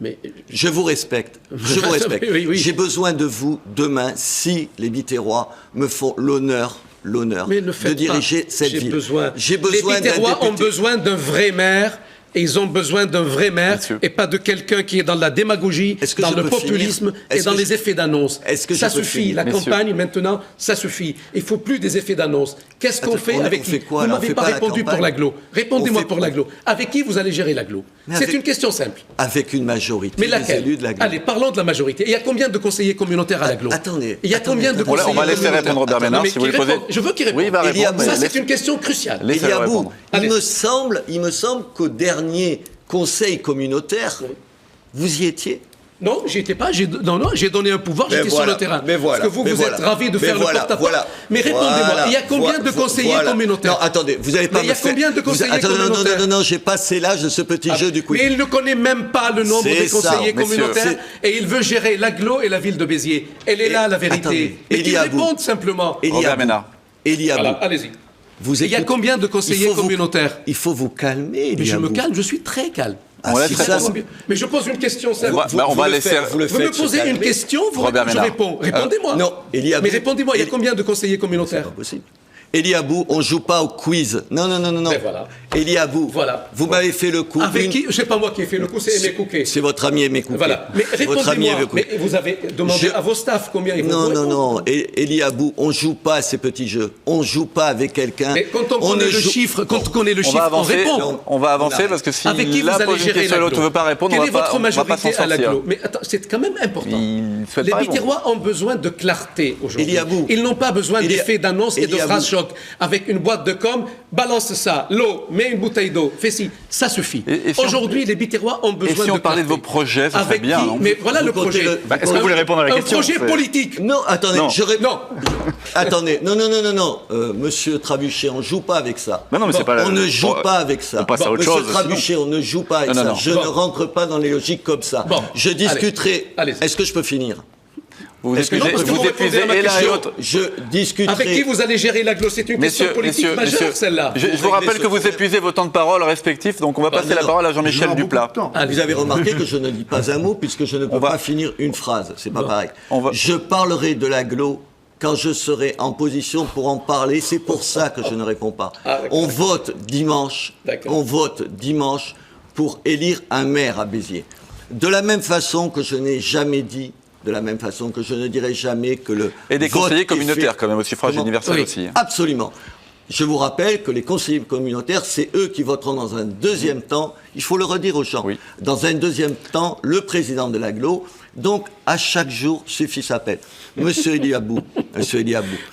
mais je vous respecte. Oui. J'ai besoin de vous demain si les Biterrois me font l'honneur de diriger cette ville. Les Biterrois ont besoin d'un vrai maire. Et ils ont besoin d'un vrai maire et pas de quelqu'un qui est dans la démagogie, dans le populisme et dans les effets d'annonce. Ça suffit. La campagne, maintenant, ça suffit. Il ne faut plus des effets d'annonce. Qu'est-ce qu'on fait avec qui? Vous ne m'avez pas répondu pour l'agglo. Répondez-moi pour l'agglo. Avec qui vous allez gérer l'agglo? C'est une question simple. Avec une majorité. Mais laquelle? Élus de l'agglo. Allez, parlons de la majorité. Il y a combien de conseillers communautaires à l'agglo? Attendez. Il y a combien de conseillers communautaires? On va laisser répondre Robert Ménard, si vous le posez. Je veux qu'il réponde. Oui, il va répondre. Ça, c'est une question cruciale. Élie Aboud, il me semble qu'au dernier conseil communautaire, vous y étiez? Non, j'y étais pas. J'ai donné un pouvoir, j'étais sur le terrain. Parce que vous êtes ravis de faire le porte-à-porte. Mais répondez-moi, il y a combien de conseillers communautaires? Non, attendez, vous n'allez pas me faire... Il y a combien de conseillers communautaires? Non, j'ai passé l'âge de ce petit jeu du quiz. Mais il ne connaît même pas le nombre des conseillers communautaires et il veut gérer l'agglo et la ville de Béziers. Elle est là, la vérité. Et qu'il réponde simplement. Élie Aboud. Allez-y. Il y a combien de conseillers communautaires? Il faut vous calmer. Mais je me calme, je suis très calme. Mais je pose une question simple. On va laisser. Vous me posez une question, je réponds. Répondez-moi. Non, Élie Aboud. Mais répondez-moi, il y a combien de conseillers communautaires? C'est pas possible. Élie Aboud, on ne joue pas au quiz. Non. Ben voilà. Élie Aboud, vous m'avez fait le coup. Avec qui? C'est pas moi qui ai fait le coup, c'est Aimé Couquet. C'est votre ami Aimé Couquet. Voilà. Mais répondez-moi. Mais vous avez demandé à vos staffs combien ils vont répondre. Non. Élie Aboud, on ne joue pas à ces petits jeux. On ne joue pas avec quelqu'un. Mais quand on connaît le chiffre, on répond. On va avancer parce que si la pose une question et l'autre ne veut pas répondre, on ne va pas s'en sortir. Quelle est votre majorité à l'agglo? Mais attends, c'est quand même important. Les Biterrois ont besoin de clarté aujourd'hui. Ils n'ont pas besoin d'effets d'annonce et de phrases chocs. choc avec une boîte de com, balance ça, l'eau, mets une bouteille d'eau, fais ci, ça suffit. Aujourd'hui, les Biterrois ont besoin de... Et si on parlait de vos projets, ça serait bien, non? Mais voilà le projet. Est-ce que vous voulez répondre à la question? Un projet politique. Non, attendez, Non. je réponds. Non. Attendez, non. Monsieur Trabuchet, on joue pas avec ça. Mais non, mais c'est pas On ne joue pas avec ça. on passe à autre Monsieur chose, Trabuchet, on ne joue pas avec Non, ça. non. Je ne rentre pas dans les logiques comme ça. Bon. Je discuterai. Allez-y. Est-ce que je peux finir? Vous Est-ce que épuisez, non, vous épuisez répondez à ma et l'un et question. l'autre. Je discuterai. Avec qui vous allez gérer l'agglo? C'est une question politique majeure, celle-là. Je vous rappelle que vous épuisez vos temps de parole respectifs, donc on va passer la parole à Jean-Michel Duplat. Vous avez remarqué que je ne dis pas un mot puisque je ne peux pas finir une phrase. C'est pas pareil. Je parlerai de l'agglo quand je serai en position pour en parler. C'est pour ça que je ne réponds pas. On vote dimanche. On vote dimanche pour élire un maire à Béziers. De la même façon que je n'ai jamais dit, de la même façon que je ne dirai jamais que le Et des vote conseillers est communautaires fait- quand même au suffrage Comment universel Oui, aussi. Absolument. Je vous rappelle que les conseillers communautaires, c'est eux qui voteront dans un deuxième temps, il faut le redire aux gens, Oui. dans un deuxième temps, le président de l'agglo. Donc, à chaque jour suffit sa peine. Monsieur Eliabou,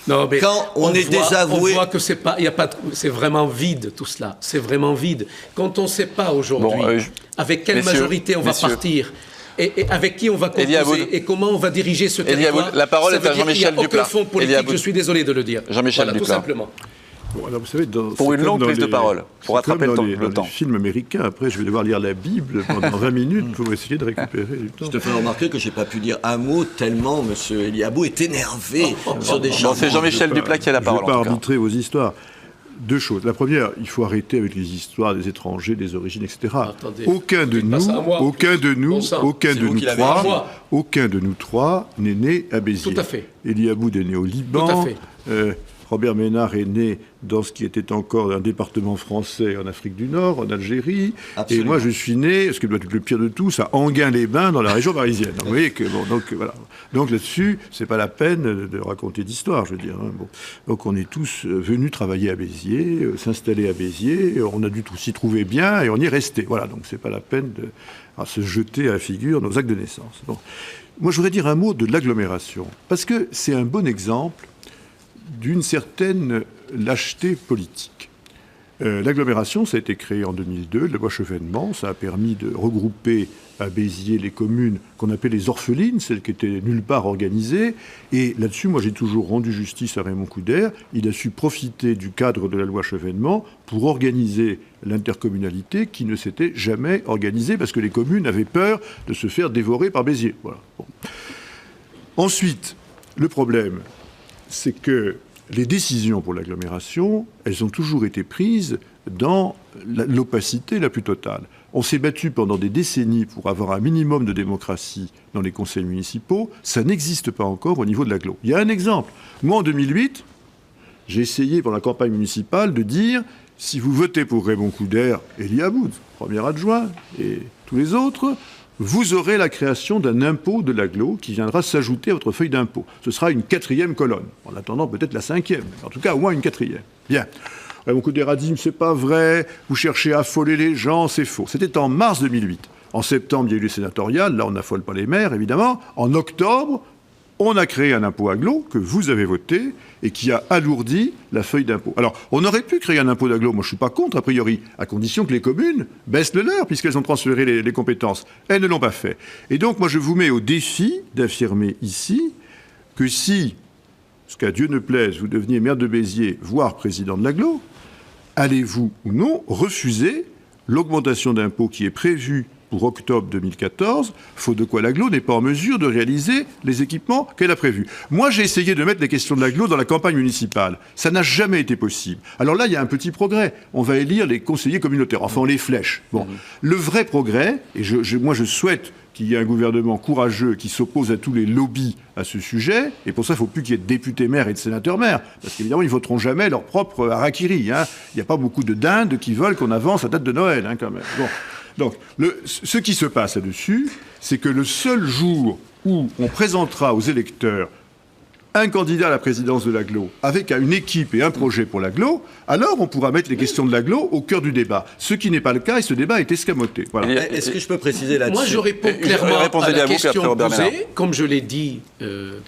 Non, mais quand on est désavoué... On voit que c'est pas, il y a pas, c'est vraiment vide tout cela. C'est vraiment vide. Quand on ne sait pas aujourd'hui Bon, avec quelle messieurs, majorité on va partir. Et avec qui on va composer Eliaboud. et comment on va diriger ce territoire. Eliaboud, la parole ça est veut à dire qu'il y a Jean-Michel Duplat. aucun fond politique, Eliaboud. je suis désolé de le dire. Jean-Michel voilà, tout Duplat. simplement. Bon, alors vous savez, Pour une c'est longue comme prise dans de parole, pour c'est rattraper comme le dans temps. les films américains, après je vais devoir lire la Bible pendant 20 minutes pour essayer de récupérer du temps. Je te fais remarquer que j'ai pas pu dire un mot tellement Monsieur Eliabou est énervé sur des Bon, choses. c'est Jean-Michel Duplat qui a la parole. Je ne vais en pas tout cas. arbitrer vos histoires. Deux choses. La première, il faut arrêter avec les histoires des étrangers, des origines, etc. Attendez, Aucun de dites pas nous, ça à moi. aucun de nous, Bon sang. aucun C'est de vous nous qui l'avez dit. trois, aucun de nous trois n'est né à Béziers. Tout à fait. Eliaboud est né au Liban. Tout à fait. Robert Ménard est né dans ce qui était encore un département français en Afrique du Nord, en Algérie. Absolument. Et moi, je suis né, ce qui doit être le pire de tous, à Enghien-les-Bains, dans la région parisienne. Donc, vous voyez que, bon, donc voilà. Donc là-dessus, c'est pas la peine de raconter d'histoire, je veux dire. Hein. Bon. Donc on est tous venus travailler à Béziers, s'installer à Béziers. On a dû s'y trouver bien et on y est resté. Voilà. Donc c'est pas la peine de se jeter à la figure nos actes de naissance. Bon. Moi, je voudrais dire un mot de l'agglomération, parce que c'est un bon exemple d'une certaine lâcheté politique. L'agglomération, ça a été créé en 2002, la loi Chevènement, ça a permis de regrouper à Béziers les communes qu'on appelait les orphelines, celles qui étaient nulle part organisées. Et là-dessus, moi, j'ai toujours rendu justice à Raymond Couder. Il a su profiter du cadre de la loi Chevènement pour organiser l'intercommunalité qui ne s'était jamais organisée parce que les communes avaient peur de se faire dévorer par Béziers. Voilà. Bon. Ensuite, le problème, c'est que les décisions pour l'agglomération, elles ont toujours été prises dans l'opacité la plus totale. On s'est battu pendant des décennies pour avoir un minimum de démocratie dans les conseils municipaux. Ça n'existe pas encore au niveau de l'agglo. Il y a un exemple. Moi, en 2008, j'ai essayé pour la campagne municipale de dire si vous votez pour Raymond Couder, Eliaboud, premier adjoint, et tous les autres, vous aurez la création d'un impôt de l'agglo qui viendra s'ajouter à votre feuille d'impôt. Ce sera une 4e colonne, en attendant peut-être la 5e, en tout cas au moins une 4e. Bien. Raymond Couder a dit, c'est pas vrai, vous cherchez à affoler les gens, c'est faux. C'était en mars 2008. En septembre, il y a eu les sénatoriales, là on n'affole pas les maires, évidemment. En octobre, on a créé un impôt agglo que vous avez voté et qui a alourdi la feuille d'impôt. Alors, on aurait pu créer un impôt d'agglo, moi je ne suis pas contre a priori, à condition que les communes baissent le leur, puisqu'elles ont transféré les compétences. Elles ne l'ont pas fait. Et donc, moi je vous mets au défi d'affirmer ici que si, ce qu'à Dieu ne plaise, vous deveniez maire de Béziers, voire président de l'agglo, allez-vous ou non refuser l'augmentation d'impôt qui est prévue pour octobre 2014, faute de quoi l'agglo n'est pas en mesure de réaliser les équipements qu'elle a prévus. Moi, j'ai essayé de mettre les questions de l'agglo dans la campagne municipale. Ça n'a jamais été possible. Alors là, il y a un petit progrès. On va élire les conseillers communautaires. Enfin, on les flèche. Bon. Le vrai progrès, et moi je souhaite qu'il y ait un gouvernement courageux qui s'oppose à tous les lobbies à ce sujet, et pour ça, il ne faut plus qu'il y ait de députés maires et de sénateurs maires, parce qu'évidemment, ils ne voteront jamais leur propre harakiri. Hein. Il n'y a pas beaucoup de dindes qui veulent qu'on avance la date de Noël, hein, quand même. Bon. Donc, ce qui se passe là-dessus, c'est que le seul jour où on présentera aux électeurs un candidat à la présidence de l'agglo avec une équipe et un projet pour l'agglo, alors on pourra mettre les questions de l'agglo au cœur du débat. Ce qui n'est pas le cas, et ce débat est escamoté. Voilà. Est-ce que je peux préciser là-dessus? Moi, je réponds clairement à la puis question après Robert Ménard. posée. Comme je l'ai dit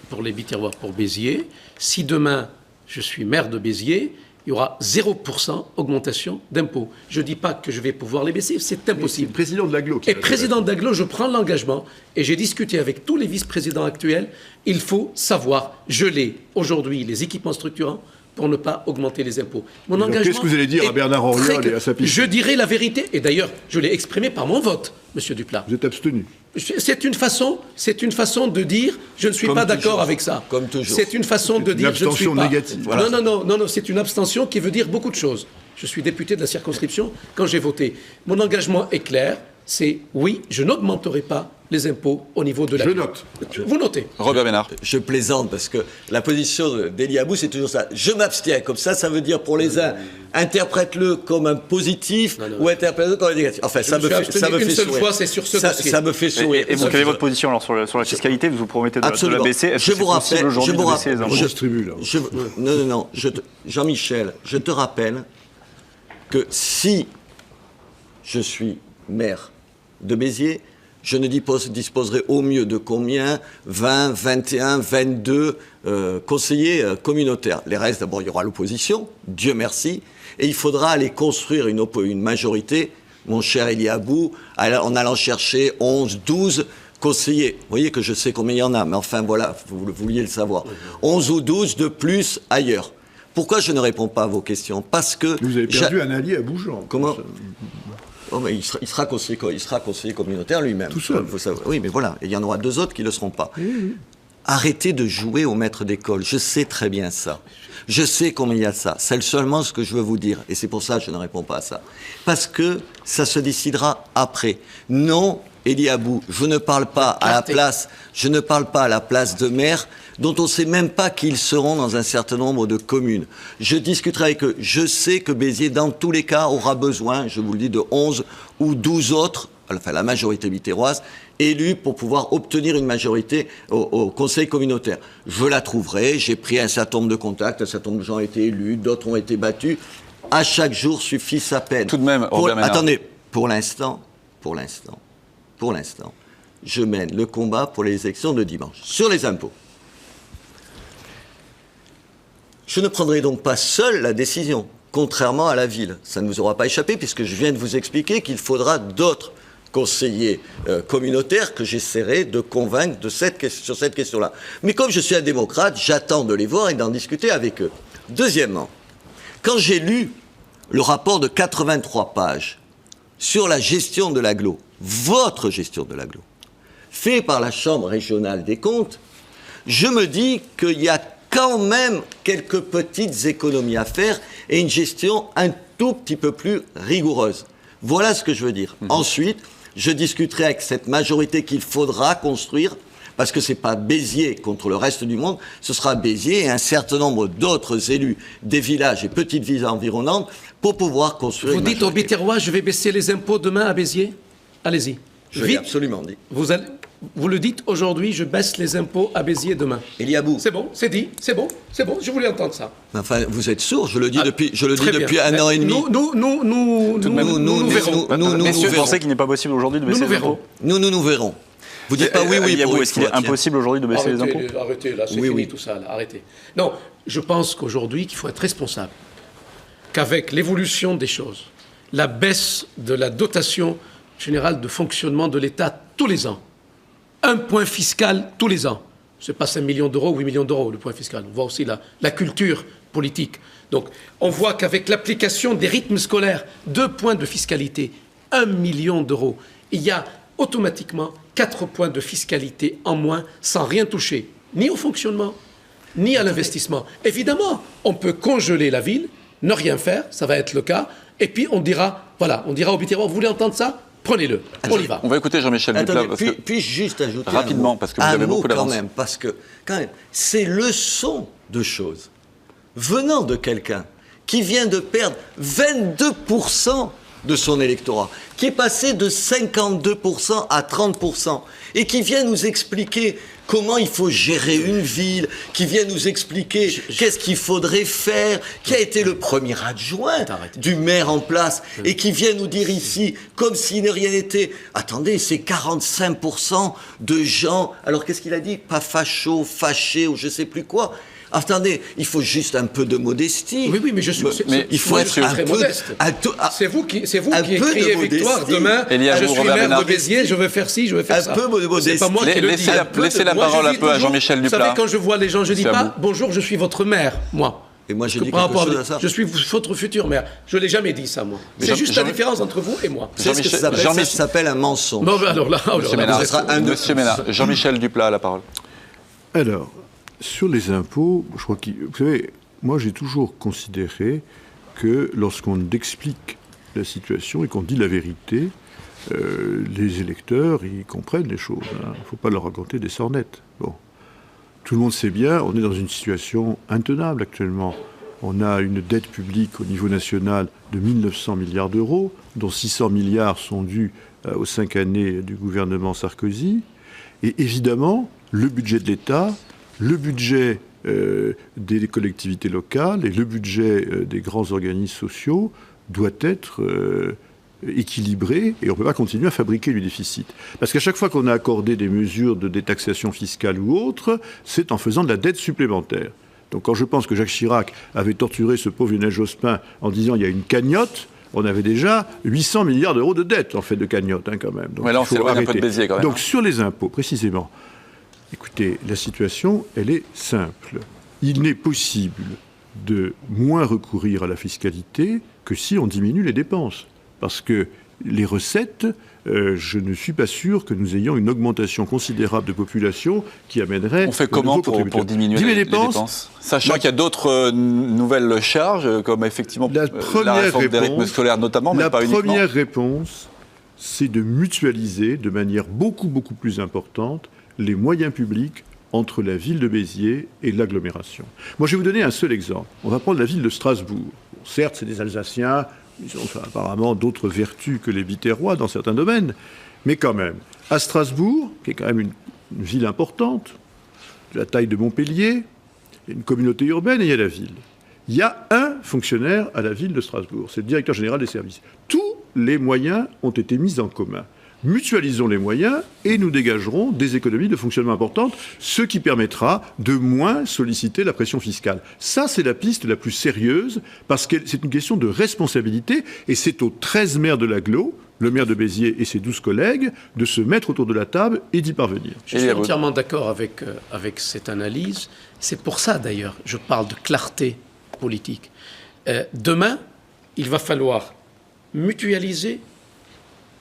pour les Biterrois, pour Béziers, si demain je suis maire de Béziers, il y aura 0% augmentation d'impôts. Je ne dis pas que je vais pouvoir les baisser, c'est impossible. Président de l'Aglo. Et président d'Aglo, je prends l'engagement, et j'ai discuté avec tous les vice-présidents actuels, il faut savoir geler aujourd'hui les équipements structurants pour ne pas augmenter les impôts. Mon engagement. Qu'est-ce que vous allez dire à Bernard Auriol et à Sapir? Je dirai la vérité, et d'ailleurs, je l'ai exprimé par mon vote, Monsieur Duplat. Vous êtes abstenu. C'est une façon de dire je ne suis pas d'accord avec ça. Comme toujours. C'est une façon de dire je ne suis pas. Négative. Voilà. Non, c'est une abstention qui veut dire beaucoup de choses. Je suis député de la circonscription quand j'ai voté. Mon engagement est clair, c'est oui, je n'augmenterai pas les impôts au niveau de la... Je note. Vous notez. Robert Ménard. Je plaisante parce que la position d'Elie Abou, c'est toujours ça. Je m'abstiens. Comme ça veut dire pour les uns, interprète-le comme un positif ou interprète-le comme un négatif. Enfin, ça me fait sourire. Une seule fois, c'est sur ce dossier. Ça me fait sourire. Et vous, quelle est votre position alors sur la fiscalité? Vous promettez de la baisser. Est-ce que c'est possible aujourd'hui de baisser les impôts? Non. Jean-Michel, je te rappelle que si je suis maire de Béziers, je ne disposerai au mieux de combien 20, 21, 22 conseillers communautaires. Les restes, d'abord, il y aura l'opposition, Dieu merci, et il faudra aller construire une majorité, mon cher Elie Abou, en allant chercher 11, 12 conseillers. Vous voyez que je sais combien il y en a, mais enfin voilà, vous vouliez le savoir. 11 ou 12 de plus ailleurs. Pourquoi je ne réponds pas à vos questions? Parce que... Vous avez perdu un allié à Bougeant. Comment? Oh, mais il sera conseiller communautaire lui-même. Tout seul. Oui, mais voilà. Et il y en aura 2 autres qui ne le seront pas. Arrêtez de jouer au maître d'école. Je sais très bien ça. Je sais combien il y a de ça. C'est seulement ce que je veux vous dire. Et c'est pour ça que je ne réponds pas à ça. Parce que ça se décidera après. Non, Elie Abou, je ne parle pas à la place de maire dont on ne sait même pas qui ils seront dans un certain nombre de communes. Je discuterai avec eux. Je sais que Béziers, dans tous les cas, aura besoin, je vous le dis, de 11 ou 12 autres, enfin la majorité bitéroise, élus pour pouvoir obtenir une majorité au conseil communautaire. Je la trouverai, j'ai pris un certain nombre de contacts, un certain nombre de gens ont été élus, d'autres ont été battus. À chaque jour suffit sa peine. Tout de même, Robert Ménard. Attendez, pour l'instant, je mène le combat pour les élections de dimanche. Sur les impôts. Je ne prendrai donc pas seul la décision, contrairement à la ville. Ça ne vous aura pas échappé, puisque je viens de vous expliquer qu'il faudra d'autres conseillers communautaires que j'essaierai de convaincre sur cette question-là. Mais comme je suis un démocrate, j'attends de les voir et d'en discuter avec eux. Deuxièmement, quand j'ai lu le rapport de 83 pages sur la gestion de l'agglo, votre gestion de l'agglo, fait par la Chambre régionale des comptes, je me dis qu'il y a quand même quelques petites économies à faire et une gestion un tout petit peu plus rigoureuse. Voilà ce que je veux dire. Ensuite, je discuterai avec cette majorité qu'il faudra construire, parce que ce n'est pas Béziers contre le reste du monde, ce sera Béziers et un certain nombre d'autres élus des villages et petites villes environnantes pour pouvoir construire Vous dites aux Biterrois, je vais baisser les impôts demain à Béziers? Allez-y. Je l'ai absolument dit. Vous le dites aujourd'hui, je baisse les impôts à Béziers demain. Elie Abou. C'est bon, c'est dit, c'est bon, je voulais entendre ça. Enfin, vous êtes sourd, je le dis depuis 1 an et demi. Nous verrons. Messieurs, vous pensez qu'il n'est pas possible aujourd'hui de baisser les impôts? Nous verrons. Vous dites pas oui. Est-ce qu'il est impossible aujourd'hui de baisser les impôts? Arrêtez, là, c'est fini tout ça, là, arrêtez. Non, je pense qu'aujourd'hui, qu'il faut être responsable. Qu'avec l'évolution des choses, la baisse de la dotation générale de fonctionnement de l'État tous les ans, un point fiscal tous les ans. Ce n'est pas 5 millions d'euros ou 8 millions d'euros, le point fiscal. On voit aussi la culture politique. Donc, on voit qu'avec l'application des rythmes scolaires, 2 points de fiscalité, 1 million d'euros, il y a automatiquement 4 points de fiscalité en moins sans rien toucher, ni au fonctionnement, ni à l'investissement. Évidemment, on peut congeler la ville, ne rien faire, ça va être le cas, et puis on dira aux Biterrois, vous voulez entendre ça? Prenez-le, on y va. On va écouter Jean-Michel Duplat. Puis-je juste ajouter rapidement, parce que vous avez beaucoup d'avance. Parce que, quand même, ces leçons de choses venant de quelqu'un qui vient de perdre 22% de son électorat, qui est passé de 52% à 30%, et qui vient nous expliquer comment il faut gérer une ville, qui vient nous expliquer qu'est-ce qu'il faudrait faire, qui a été le premier adjoint du maire en place, et qui vient nous dire ici, comme s'il ne rien n'était, attendez, c'est 45% de gens, alors qu'est-ce qu'il a dit? Pas fachos, fâchés, ou je sais plus quoi. Attendez, il faut juste un peu de modestie. Oui, mais je suis. Il faut être un peu modeste. C'est vous qui écriez Victoire demain. Je suis maire de Béziers, je veux faire ci, je veux faire ça. Un peu de modestie. C'est pas moi qui le dis. Laissez la parole un peu à Jean-Michel Duplat. Vous savez, quand je vois les gens, je dis pas bonjour, je suis votre maire, moi. Et moi, j'ai dit quelque chose à ça. Je suis votre futur maire. Je ne l'ai jamais dit ça, moi. C'est juste la différence entre vous et moi. C'est ce que ça s'appelle un mensonge. Non, mais alors là, Monsieur Ménard, Jean-Michel Duplat a la parole. Alors, sur les impôts, je crois que, vous savez, moi j'ai toujours considéré que lorsqu'on explique la situation et qu'on dit la vérité, les électeurs, ils comprennent les choses. Il ne faut pas leur raconter des sornettes. Bon. Tout le monde sait bien, on est dans une situation intenable actuellement. On a une dette publique au niveau national de 1 900 milliards d'euros, dont 600 milliards sont dus aux 5 années du gouvernement Sarkozy. Et évidemment, le budget de l'État, le budget des collectivités locales et le budget des grands organismes sociaux doit être équilibré, et on ne peut pas continuer à fabriquer du déficit. Parce qu'à chaque fois qu'on a accordé des mesures de détaxation fiscale ou autre, c'est en faisant de la dette supplémentaire. Donc quand je pense que Jacques Chirac avait torturé ce pauvre Lionel Jospin en disant il y a une cagnotte, on avait déjà 800 milliards d'euros de dette, en fait, de cagnotte, quand même. Donc, mais là, on s'éloigne un peu de Béziers, quand même. Donc sur les impôts, précisément, écoutez, la situation, elle est simple. Il n'est possible de moins recourir à la fiscalité que si on diminue les dépenses. Parce que les recettes, je ne suis pas sûr que nous ayons une augmentation considérable de population qui amènerait... On fait comment pour diminuer les dépenses, sachant qu'il y a d'autres nouvelles charges, comme effectivement la réforme des rythmes scolaires notamment, mais pas uniquement. La première réponse, c'est de mutualiser de manière beaucoup plus importante les moyens publics entre la ville de Béziers et l'agglomération. Moi, je vais vous donner un seul exemple. On va prendre la ville de Strasbourg. Bon, certes, c'est des Alsaciens... Ils ont apparemment d'autres vertus que les Biterrois dans certains domaines. Mais quand même, à Strasbourg, qui est quand même une ville importante, de la taille de Montpellier, il y a une communauté urbaine et il y a la ville. Il y a un fonctionnaire à la ville de Strasbourg, c'est le directeur général des services. Tous les moyens ont été mis en commun. Mutualisons les moyens et nous dégagerons des économies de fonctionnement importantes, ce qui permettra de moins solliciter la pression fiscale. Ça, c'est la piste la plus sérieuse, parce que c'est une question de responsabilité, et c'est aux 13 maires de l'agglo, le maire de Béziers et ses 12 collègues, de se mettre autour de la table et d'y parvenir. Je suis entièrement d'accord avec cette analyse. C'est pour ça, d'ailleurs, je parle de clarté politique. Demain, il va falloir mutualiser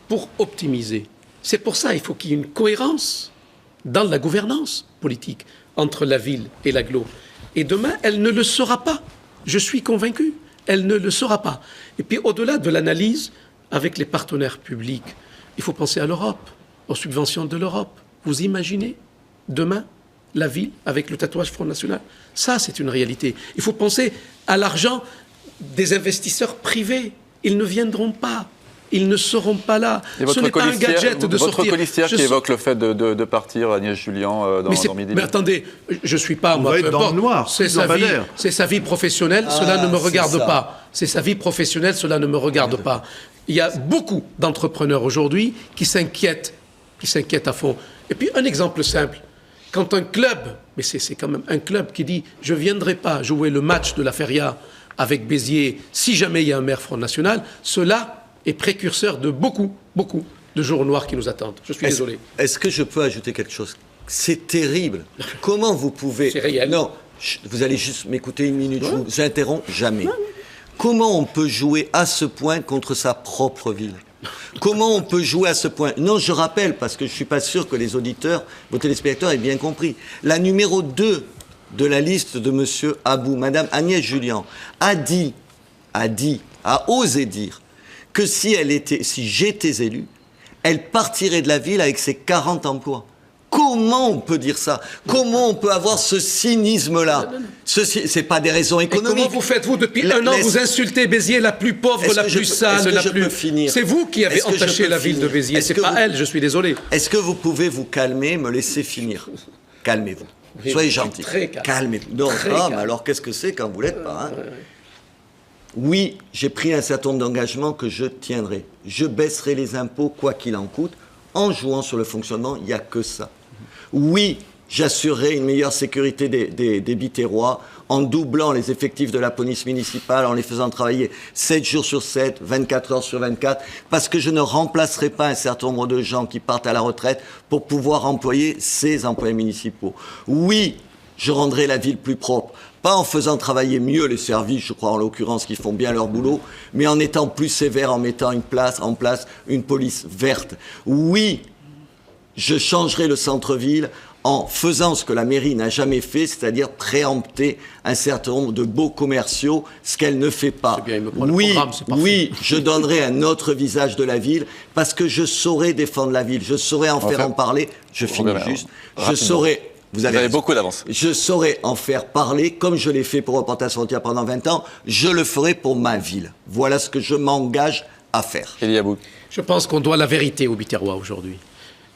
pour optimiser. C'est pour ça qu'il faut qu'il y ait une cohérence dans la gouvernance politique entre la ville et l'agglo. Et demain, elle ne le sera pas. Je suis convaincu. Elle ne le sera pas. Et puis, au-delà de l'analyse avec les partenaires publics, il faut penser à l'Europe, aux subventions de l'Europe. Vous imaginez, demain, la ville avec le tatouage Front National? Ça, c'est une réalité. Il faut penser à l'argent des investisseurs privés. Ils ne viendront pas. Ils ne seront pas là. Ce n'est pas un gadget de sortir. Votre colistière qui évoque le fait de partir, Agnès Jullian, dans Midi. Mais attendez, je ne suis pas... On va être dans le noir. C'est sa vie professionnelle, cela ne me regarde pas. C'est sa vie professionnelle, cela ne me regarde pas. Il y a beaucoup d'entrepreneurs aujourd'hui qui s'inquiètent à fond. Et puis, un exemple simple. Quand un club, mais c'est quand même un club qui dit « je ne viendrai pas jouer le match de la Feria avec Béziers si jamais il y a un maire Front National », cela est précurseur de beaucoup de jours noirs qui nous attendent. Je suis désolé. Est-ce que je peux ajouter quelque chose? C'est terrible. Comment vous pouvez... C'est réel. Non, vous allez juste m'écouter une minute, je vous interromps jamais. Comment on peut jouer à ce point contre sa propre ville? Comment on peut jouer à ce point? Non, je rappelle, parce que je ne suis pas sûr que les auditeurs, vos téléspectateurs aient bien compris. La numéro 2 de la liste de M. Abou, Mme Agnès Jullian, a osé dire que si j'étais élu, elle partirait de la ville avec ses 40 emplois. Comment on peut dire ça? Comment on peut avoir ce cynisme-là? C'est pas des raisons économiques. Et comment vous faites-vous depuis un an? Vous insultez Béziers, la plus pauvre, la plus sale, la plus... C'est vous qui avez entaché la ville de Béziers, c'est pas elle, je suis désolé. Est-ce que vous pouvez vous calmer, me laisser finir? Calmez-vous. Soyez gentil. Calmez-vous. Non, mais alors qu'est-ce que c'est quand vous l'êtes pas, hein? Oui, j'ai pris un certain nombre d'engagements que je tiendrai. Je baisserai les impôts, quoi qu'il en coûte, en jouant sur le fonctionnement, il n'y a que ça. Oui, j'assurerai une meilleure sécurité des Biterrois en doublant les effectifs de la police municipale, en les faisant travailler 7 jours sur 7, 24 heures sur 24, parce que je ne remplacerai pas un certain nombre de gens qui partent à la retraite pour pouvoir employer ces employés municipaux. Oui, je rendrai la ville plus propre. Pas en faisant travailler mieux les services, je crois en l'occurrence, qui font bien leur boulot, mais en étant plus sévère, en mettant en place une police verte. Oui, je changerai le centre-ville en faisant ce que la mairie n'a jamais fait, c'est-à-dire préempter un certain nombre de beaux commerciaux, ce qu'elle ne fait pas. Oui, je donnerai un autre visage de la ville, parce que je saurai défendre la ville, je saurai en parler, je finis juste, je saurai... Vous avez beaucoup d'avance. Je saurai en faire parler, comme je l'ai fait pour Reporters sans frontières pendant 20 ans, je le ferai pour ma ville. Voilà ce que je m'engage à faire. Elie Abouk. Je pense qu'on doit la vérité aux Biterrois aujourd'hui.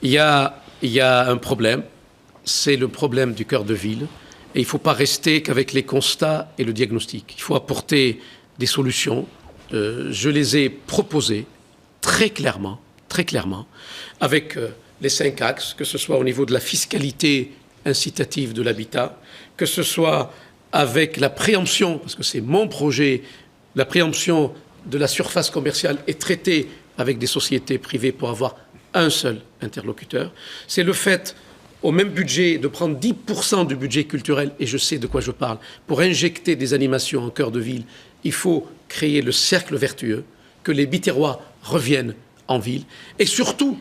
Il y a un problème, c'est le problème du cœur de ville, et il ne faut pas rester qu'avec les constats et le diagnostic. Il faut apporter des solutions. Je les ai proposées très clairement, avec les 5 axes, que ce soit au niveau de la fiscalité incitative de l'habitat, que ce soit avec la préemption, parce que c'est mon projet, la préemption de la surface commerciale est traitée avec des sociétés privées pour avoir un seul interlocuteur. C'est le fait, au même budget, de prendre 10% du budget culturel, et je sais de quoi je parle, pour injecter des animations en cœur de ville. Il faut créer le cercle vertueux, que les Biterrois reviennent en ville, et surtout,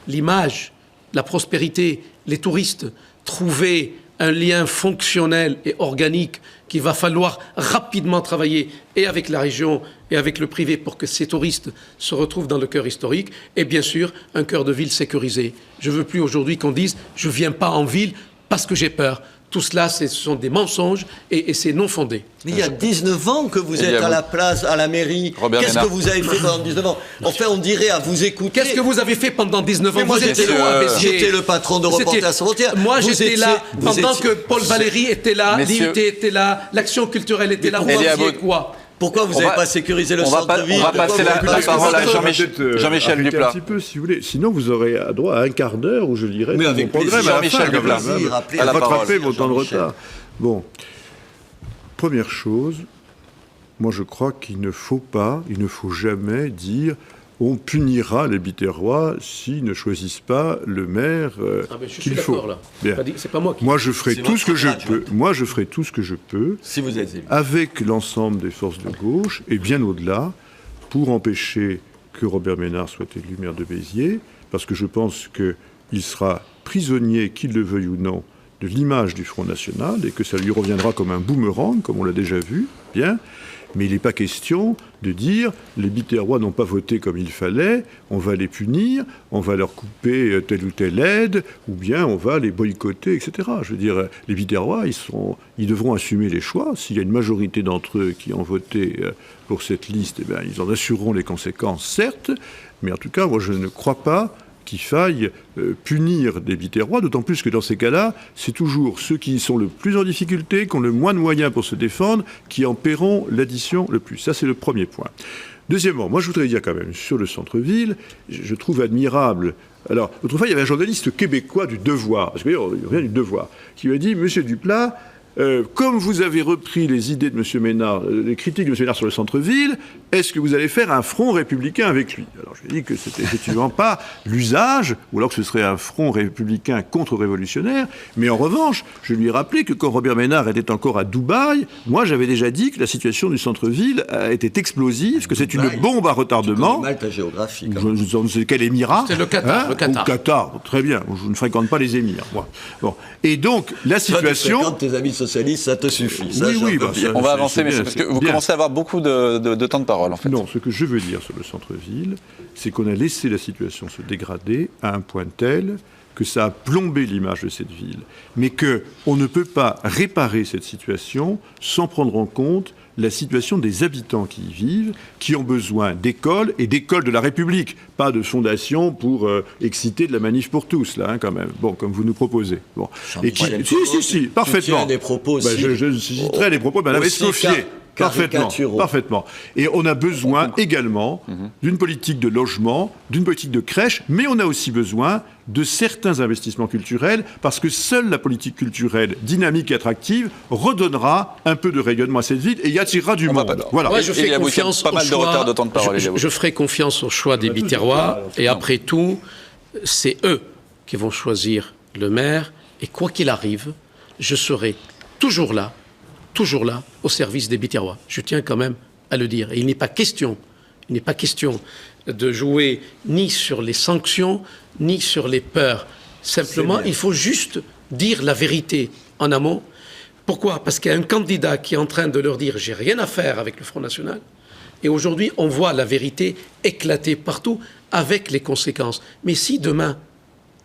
l'image, la prospérité, les touristes, trouver un lien fonctionnel et organique qu'il va falloir rapidement travailler et avec la région et avec le privé pour que ces touristes se retrouvent dans le cœur historique, et bien sûr un cœur de ville sécurisé. Je ne veux plus aujourd'hui qu'on dise « je ne viens pas en ville parce que j'ai peur ». Tout cela, ce sont des mensonges et c'est non fondé. Mais il y a 19 ans que vous êtes à la place, à la mairie. Qu'est-ce que vous avez fait pendant 19 ans? Enfin, on dirait à vous écouter. Qu'est-ce que vous avez fait pendant 19 ans? Mais moi, j'étais le patron de Reporters sans frontières. Moi, j'étais là pendant que Paul Valéry était là, l'IUT était là, l'Action culturelle était là. Vous faisiez quoi? Pourquoi vous n'avez pas sécurisé le centre-ville? On va passer la parole à Jean-Michel Duplat. Un petit peu, si vous voulez. Sinon, vous aurez droit à un quart d'heure où je lirai mon programme. Jean-Michel Duplat. Rattraper mon temps de retard. Bon. Première chose, moi je crois qu'il ne faut jamais dire on punira les Biterrois s'ils ne choisissent pas le maire qu'il faut. C'est pas moi qui... Moi je ferai tout ce que je peux. Moi je ferai tout ce que je peux. Si vous êtes élu. Avec l'ensemble des forces de gauche et bien au-delà pour empêcher que Robert Ménard soit élu maire de Béziers, parce que je pense qu'il sera prisonnier, qu'il le veuille ou non, de l'image du Front National et que ça lui reviendra comme un boomerang, comme on l'a déjà vu, bien. Mais il n'est pas question de dire les Biterrois n'ont pas voté comme il fallait, on va les punir, on va leur couper telle ou telle aide, ou bien on va les boycotter, etc. Je veux dire, les Biterrois, ils devront assumer les choix. S'il y a une majorité d'entre eux qui ont voté pour cette liste, eh bien, ils en assureront les conséquences, certes, mais en tout cas, moi je ne crois pas qu'il faille punir des Biterrois, d'autant plus que dans ces cas-là, c'est toujours ceux qui sont le plus en difficulté, qui ont le moins de moyens pour se défendre, qui en paieront l'addition le plus. Ça, c'est le premier point. Deuxièmement, moi je voudrais dire quand même, sur le centre-ville, je trouve admirable... Alors, autrefois, il y avait un journaliste québécois du Devoir, parce qu'il vient du Devoir, qui lui a dit « Monsieur Duplat, comme vous avez repris les idées de M. Ménard, les critiques de M. Ménard sur le centre-ville, est-ce que vous allez faire un front républicain avec lui ?» Alors je lui ai dit que ce n'était effectivement pas l'usage, ou alors que ce serait un front républicain contre-révolutionnaire, mais en revanche, je lui ai rappelé que quand Robert Ménard était encore à Dubaï, moi j'avais déjà dit que la situation du centre-ville était explosive, que c'est une bombe à retardement. Tu connais mal ta géographie. Je ne sais quel émirat. C'est le Qatar. Le Qatar, très bien. Je ne fréquente pas les émirs. Moi. Bon. Et donc, la situation... Toi, tu fréquentes tes amis socialiste, ça te suffit. Ça, oui, on va avancer, mais c'est parce que vous commencez à avoir beaucoup de temps de parole, en fait. Non, ce que je veux dire sur le centre-ville, c'est qu'on a laissé la situation se dégrader à un point tel que ça a plombé l'image de cette ville, mais qu'on ne peut pas réparer cette situation sans prendre en compte la situation des habitants qui y vivent, qui ont besoin d'écoles et d'écoles de la République, pas de fondations pour exciter de la manif pour tous, là, quand même. Bon, comme vous nous proposez. Bon. Et qui, si, parfaitement. Des propos je citerai les propos de Mme Escoffier. caricaturaux. Parfaitement. Et on a besoin également d'une politique de logement, d'une politique de crèche, mais on a aussi besoin de certains investissements culturels, parce que seule la politique culturelle dynamique et attractive redonnera un peu de rayonnement à cette ville et y attirera du monde. Voilà. Moi, je fais confiance pas mal de retard de temps de parole. Je ferai confiance au choix des Biterrois, et après tout, c'est eux qui vont choisir le maire, et quoi qu'il arrive, je serai toujours là, au service des Biterrois. Je tiens quand même à le dire. Et il n'est pas question de jouer ni sur les sanctions, ni sur les peurs. Simplement, il faut juste dire la vérité en amont. Pourquoi ? Parce qu'il y a un candidat qui est en train de leur dire « j'ai rien à faire avec le Front National ». Et aujourd'hui, on voit la vérité éclater partout avec les conséquences. Mais si demain,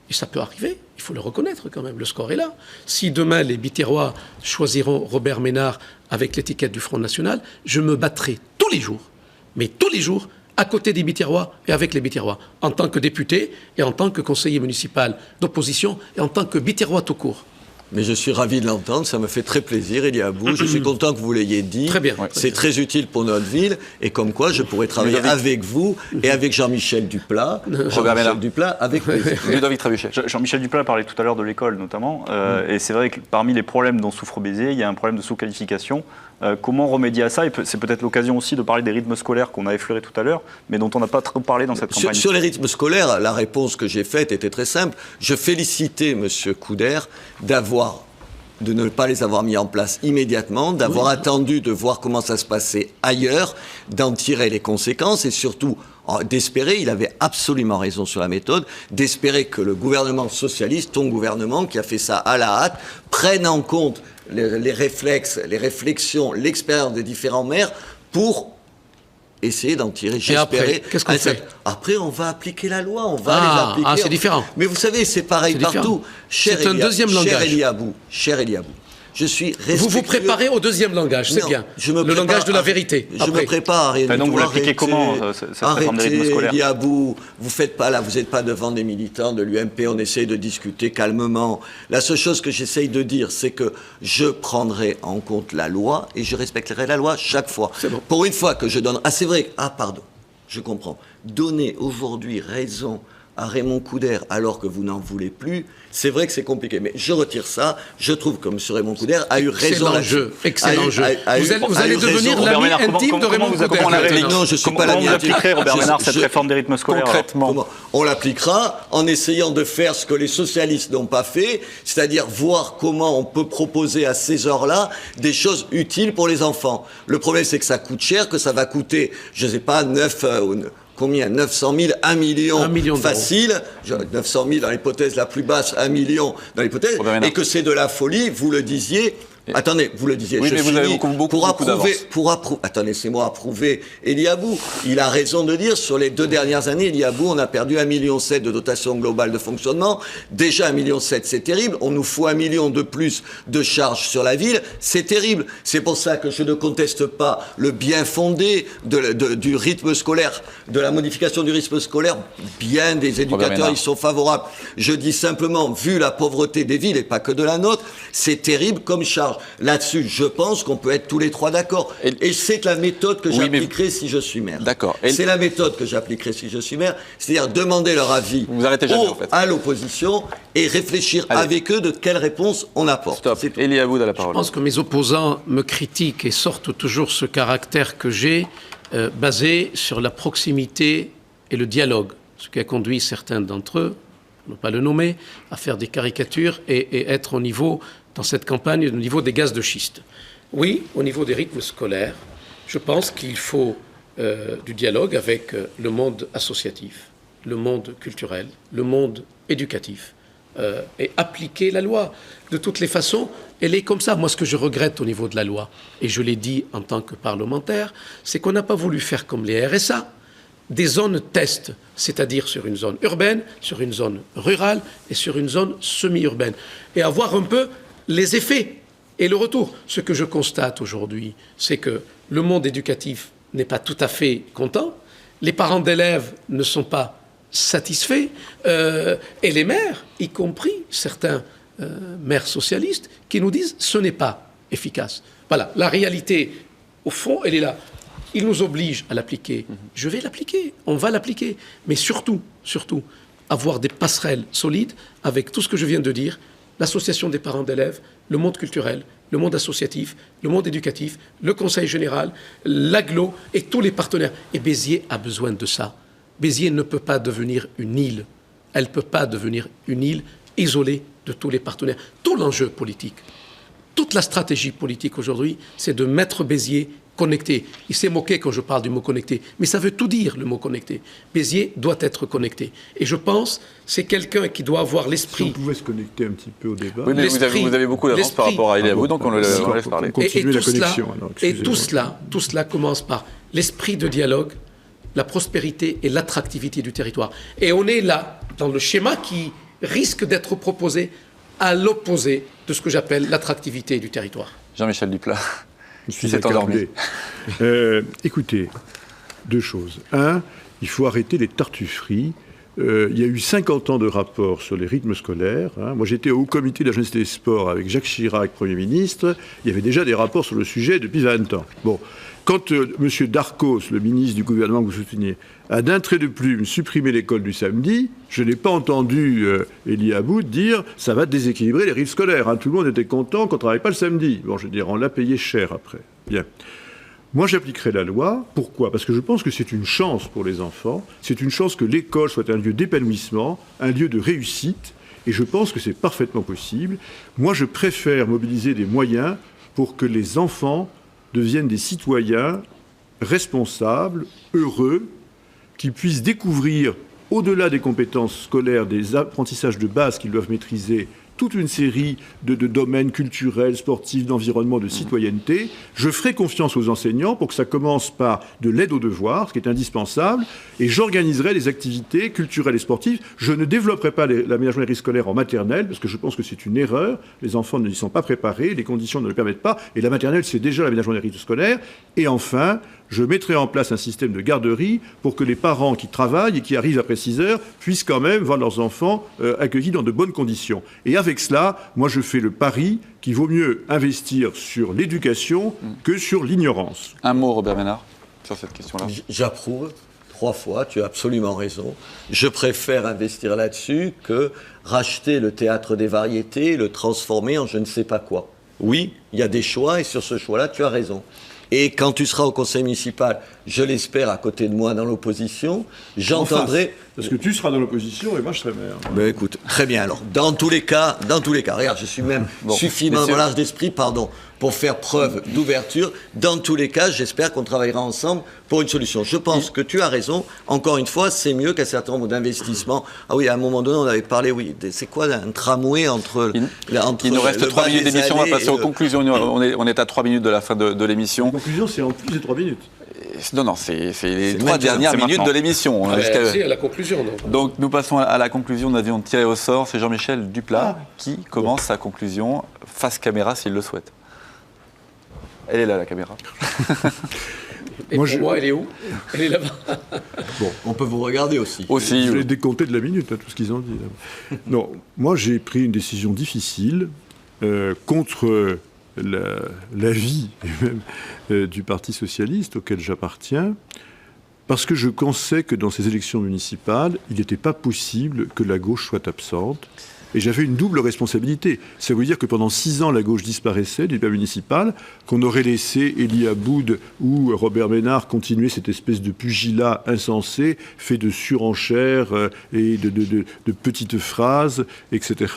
et ça peut arriver, il faut le reconnaître quand même, le score est là. Si demain les Biterrois choisiront Robert Ménard avec l'étiquette du Front National, je me battrai tous les jours, mais tous les jours, à côté des Biterrois et avec les Biterrois, en tant que député et en tant que conseiller municipal d'opposition et en tant que Biterrois tout court. Mais je suis ravi de l'entendre, ça me fait très plaisir, Eliabou. Je suis content que vous l'ayez dit. Très bien. C'est très utile pour notre ville, et comme quoi je pourrais travailler avec vous et avec Jean-Michel Duplat. Jean-Michel Duplat, avec plaisir. Ludovic Trébuchet. Jean-Michel Duplat parlait tout à l'heure de l'école notamment, et c'est vrai que parmi les problèmes dont souffre Béziers, il y a un problème de sous-qualification. Comment remédier à ça ? Et c'est peut-être l'occasion aussi de parler des rythmes scolaires qu'on a effleurés tout à l'heure, mais dont on n'a pas trop parlé dans cette campagne. Sur les rythmes scolaires, la réponse que j'ai faite était très simple. Je félicitais M. Couder de ne pas les avoir mis en place immédiatement, d'avoir attendu de voir comment ça se passait ailleurs, d'en tirer les conséquences et surtout d'espérer, il avait absolument raison sur la méthode, d'espérer que le gouvernement socialiste, ton gouvernement qui a fait ça à la hâte, prenne en compte les réflexes, les réflexions, l'expérience des différents maires pour essayer d'en tirer, j'espérais. Qu'est-ce qu'on fait ? Après, on va appliquer la loi, on va les appliquer. Ah, c'est différent. Mais vous savez, c'est pareil partout. C'est un deuxième langage. Cher Eliabou, je suis respectueux. Vous vous préparez au deuxième langage, c'est bien. Le langage de la vérité. Je me prépare à rien du tout. Donc vous l'appliquez comment, cette réforme des rythmes scolaires ? Eliabou, vous faites pas là, vous n'êtes pas devant des militants de l'UMP, on essaye de discuter calmement. La seule chose que j'essaye de dire, c'est que je prendrai en compte la loi et je respecterai la loi chaque fois. C'est bon. Pour une fois que je donne... Ah, c'est vrai. Ah, pardon. Je comprends. Donner aujourd'hui raison à Raymond Couder alors que vous n'en voulez plus, c'est vrai que c'est compliqué. Mais je retire ça. Je trouve que M. Raymond Couder a eu raison là-dessus. Excellent jeu. Vous allez devenir l'ami intime de Raymond Couder. Non, je ne suis pas l'ami intime. Comment vous appliquerez, Robert Ménard, cette réforme des rythmes scolaires ? Concrètement. On l'appliquera en essayant de faire ce que les socialistes n'ont pas fait, c'est-à-dire voir comment on peut proposer à ces heures-là des choses utiles pour les enfants. Le problème, c'est que ça coûte cher, que ça va coûter, je ne sais pas, 900 000, 1 million facile, 900 000 dans l'hypothèse la plus basse, 1 million dans l'hypothèse, et que c'est de la folie, vous le disiez. Attendez, vous le disiez. Oui, mais vous avez beaucoup d'avance. Attendez, laissez-moi approuver Eliabou. Il a raison de dire, sur les 2 dernières années, Eliabou, on a perdu 1,7 million de dotation globale de fonctionnement. Déjà 1,7 million, c'est terrible. On nous faut 1 million de plus de charges sur la ville. C'est terrible. C'est pour ça que je ne conteste pas le bien fondé du rythme scolaire, de la modification du rythme scolaire. Bien des éducateurs, ils sont favorables. Je dis simplement, vu la pauvreté des villes, et pas que de la nôtre, c'est terrible comme charge. Là-dessus, je pense qu'on peut être tous les trois d'accord. Et c'est la méthode que j'appliquerai si je suis maire. D'accord. C'est la méthode que j'appliquerai si je suis maire. C'est-à-dire demander leur avis à l'opposition et réfléchir avec eux de quelle réponse on apporte. Stop. Eliabou a la parole. Je pense que mes opposants me critiquent et sortent toujours ce caractère que j'ai basé sur la proximité et le dialogue. Ce qui a conduit certains d'entre eux, pour ne pas le nommer, à faire des caricatures et être au niveau... dans cette campagne au niveau des gaz de schiste. Oui, au niveau des rythmes scolaires, je pense qu'il faut du dialogue avec le monde associatif, le monde culturel, le monde éducatif, et appliquer la loi. De toutes les façons, elle est comme ça. Moi, ce que je regrette au niveau de la loi, et je l'ai dit en tant que parlementaire, c'est qu'on n'a pas voulu faire comme les RSA, des zones test, c'est-à-dire sur une zone urbaine, sur une zone rurale et sur une zone semi-urbaine, et avoir un peu les effets et le retour. Ce que je constate aujourd'hui, c'est que le monde éducatif n'est pas tout à fait content, les parents d'élèves ne sont pas satisfaits, et les maires, y compris certains maires socialistes, qui nous disent « ce n'est pas efficace ». Voilà, la réalité Au fond, elle est là. Il nous oblige à l'appliquer. Je vais l'appliquer, on va l'appliquer. Mais surtout, avoir des passerelles solides avec tout ce que je viens de dire, l'association des parents d'élèves, le monde culturel, le monde associatif, le monde éducatif, le conseil général, l'agglo et tous les partenaires. Et Béziers a besoin de ça. Béziers ne peut pas devenir une île. Elle ne peut pas devenir une île isolée de tous les partenaires. Tout l'enjeu politique, toute la stratégie politique aujourd'hui, c'est de mettre Béziers connecté. Il s'est moqué quand je parle du mot connecté, mais ça veut tout dire, le mot connecté. Béziers doit être connecté. Et je pense c'est quelqu'un qui doit avoir l'esprit... Si on pouvait se connecter un petit peu au débat... Oui, mais vous avez beaucoup d'avance par rapport à Elie-Abou, donc on le laisse parler. Et tout cela commence par l'esprit de dialogue, la prospérité et l'attractivité du territoire. Et on est là, dans le schéma qui risque d'être proposé à l'opposé de ce que j'appelle l'attractivité du territoire. Jean-Michel Duplat. Je suis accordé. Écoutez, deux choses. Un, il faut arrêter les tartufferies. Il y a eu 50 ans de rapports sur les rythmes scolaires. Moi, j'étais au comité de la jeunesse et des sports avec Jacques Chirac, Premier ministre. Il y avait déjà des rapports sur le sujet depuis 20 ans. Bon, quand M. Darcos, le ministre du gouvernement que vous souteniez, a d'un trait de plume supprimé l'école du samedi, je n'ai pas entendu Elie-Abou dire « ça va déséquilibrer les rythmes scolaires ». Tout le monde était content qu'on ne travaille pas le samedi. Bon, je veux dire, on l'a payé cher après. Bien. Moi, j'appliquerai la loi. Pourquoi ? Parce que je pense que c'est une chance pour les enfants. C'est une chance que l'école soit un lieu d'épanouissement, un lieu de réussite. Et je pense que c'est parfaitement possible. Moi, je préfère mobiliser des moyens pour que les enfants deviennent des citoyens responsables, heureux, qui puissent découvrir, au-delà des compétences scolaires, des apprentissages de base qu'ils doivent maîtriser, toute une série de domaines culturels, sportifs, d'environnement, de citoyenneté. Je ferai confiance aux enseignants pour que ça commence par de l'aide aux devoirs, ce qui est indispensable, et j'organiserai les activités culturelles et sportives. Je ne développerai pas l'aménagement des risques scolaires en maternelle, parce que je pense que c'est une erreur. Les enfants n'y sont pas préparés, les conditions ne le permettent pas, et la maternelle, c'est déjà l'aménagement des risques scolaires. Et enfin, je mettrai en place un système de garderie pour que les parents qui travaillent et qui arrivent après 6 heures puissent quand même voir leurs enfants accueillis dans de bonnes conditions. Et avec cela, moi je fais le pari qu'il vaut mieux investir sur l'éducation que sur l'ignorance. Un mot, Robert Ménard, sur cette question-là. J'approuve 3 fois, tu as absolument raison. Je préfère investir là-dessus que racheter le théâtre des variétés, le transformer en je ne sais pas quoi. Oui, il y a des choix et sur ce choix-là, tu as raison. Et quand tu seras au conseil municipal, je l'espère, à côté de moi dans l'opposition, j'entendrai... Parce que tu seras dans l'opposition et moi je serai maire. Ben écoute, très bien alors. Dans tous les cas, regarde, je suis même suffisamment large d'esprit, pour faire preuve d'ouverture. Dans tous les cas, j'espère qu'on travaillera ensemble pour une solution. Je pense que tu as raison. Encore une fois, c'est mieux qu'un certain nombre d'investissements. Ah oui, à un moment donné, on avait parlé, c'est quoi un tramway entre... Il nous reste 3 minutes d'émission, on va passer aux conclusions. On est à 3 minutes de la fin de l'émission. La conclusion, c'est en plus de 3 minutes. Non, c'est les 3 dernières minutes de l'émission. C'est à la conclusion. Donc nous passons à la conclusion. Nous avions tiré au sort. C'est Jean-Michel Duplat qui commence sa conclusion face caméra s'il le souhaite. Elle est là, la caméra. Et moi, elle est où ? Elle est là-bas. Bon, on peut vous regarder aussi. Je l'ai décompté de la minute, tout ce qu'ils ont dit. Non, moi j'ai pris une décision difficile contre l'avis du Parti socialiste auquel j'appartiens, parce que je pensais que dans ces élections municipales, il n'était pas possible que la gauche soit absente. Et j'avais une double responsabilité. Ça veut dire que pendant 6 ans, la gauche disparaissait du débat municipal, qu'on aurait laissé Elie-Abou ou Robert Ménard continuer cette espèce de pugilat insensé, fait de surenchères et de petites phrases, etc.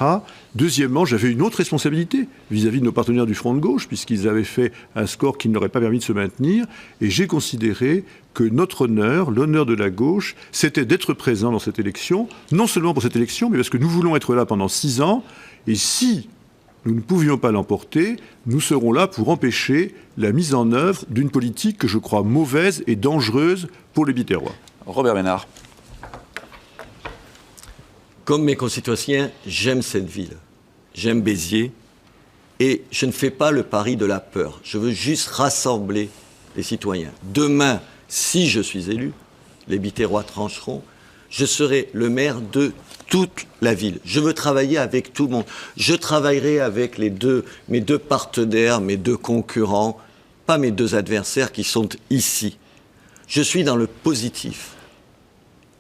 Deuxièmement, j'avais une autre responsabilité vis-à-vis de nos partenaires du Front de gauche, puisqu'ils avaient fait un score qui ne leur aurait pas permis de se maintenir. Et j'ai considéré que notre honneur, l'honneur de la gauche, c'était d'être présent dans cette élection, non seulement pour cette élection, mais parce que nous voulons être là pendant 6 ans, et si nous ne pouvions pas l'emporter, nous serons là pour empêcher la mise en œuvre d'une politique que je crois mauvaise et dangereuse pour les Biterrois. Robert Ménard. Comme mes concitoyens, j'aime cette ville, j'aime Béziers, et je ne fais pas le pari de la peur. Je veux juste rassembler les citoyens. Demain, si je suis élu, les Biterrois trancheront, je serai le maire de toute la ville. Je veux travailler avec tout le monde. Je travaillerai avec mes deux partenaires, mes 2 concurrents, pas mes deux adversaires qui sont ici. Je suis dans le positif.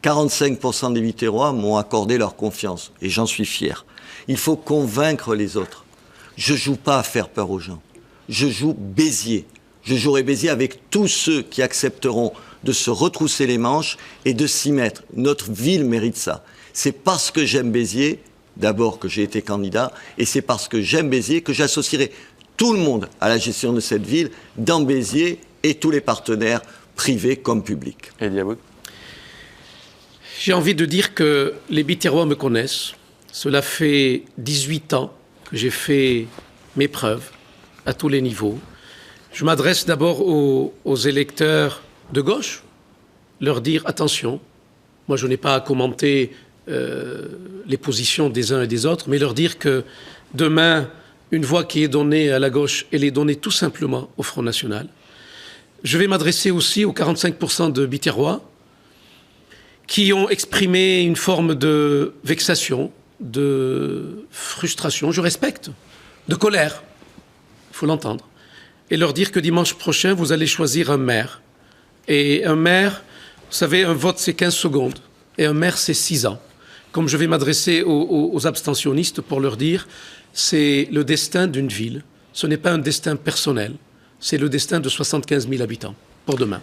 45% des Biterrois m'ont accordé leur confiance, et j'en suis fier. Il faut convaincre les autres. Je ne joue pas à faire peur aux gens. Je joue Béziers. Je jouerai Béziers avec tous ceux qui accepteront de se retrousser les manches et de s'y mettre. Notre ville mérite ça. C'est parce que j'aime Béziers, d'abord, que j'ai été candidat, et c'est parce que j'aime Béziers que j'associerai tout le monde à la gestion de cette ville, dans Béziers et tous les partenaires privés comme publics. Elie Aboud. J'ai envie de dire que les Biterrois me connaissent. Cela fait 18 ans que j'ai fait mes preuves à tous les niveaux. Je m'adresse d'abord aux électeurs de gauche, leur dire attention, moi je n'ai pas à commenter les positions des uns et des autres, mais leur dire que demain, une voix qui est donnée à la gauche, elle est donnée tout simplement au Front National. Je vais m'adresser aussi aux 45% de Biterrois qui ont exprimé une forme de vexation, de frustration, je respecte, de colère, il faut l'entendre, et leur dire que dimanche prochain, vous allez choisir un maire. Et un maire, vous savez, un vote c'est 15 secondes, et un maire c'est 6 ans. Comme je vais m'adresser aux abstentionnistes pour leur dire, c'est le destin d'une ville, ce n'est pas un destin personnel, c'est le destin de 75 000 habitants pour demain.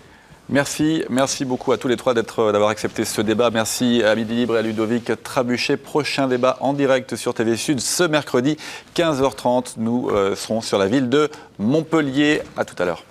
Merci beaucoup à tous les trois d'avoir accepté ce débat. Merci à Midi Libre et à Ludovic Trabuchet. Prochain débat en direct sur TV Sud ce mercredi 15h30. Nous serons sur la ville de Montpellier. À tout à l'heure.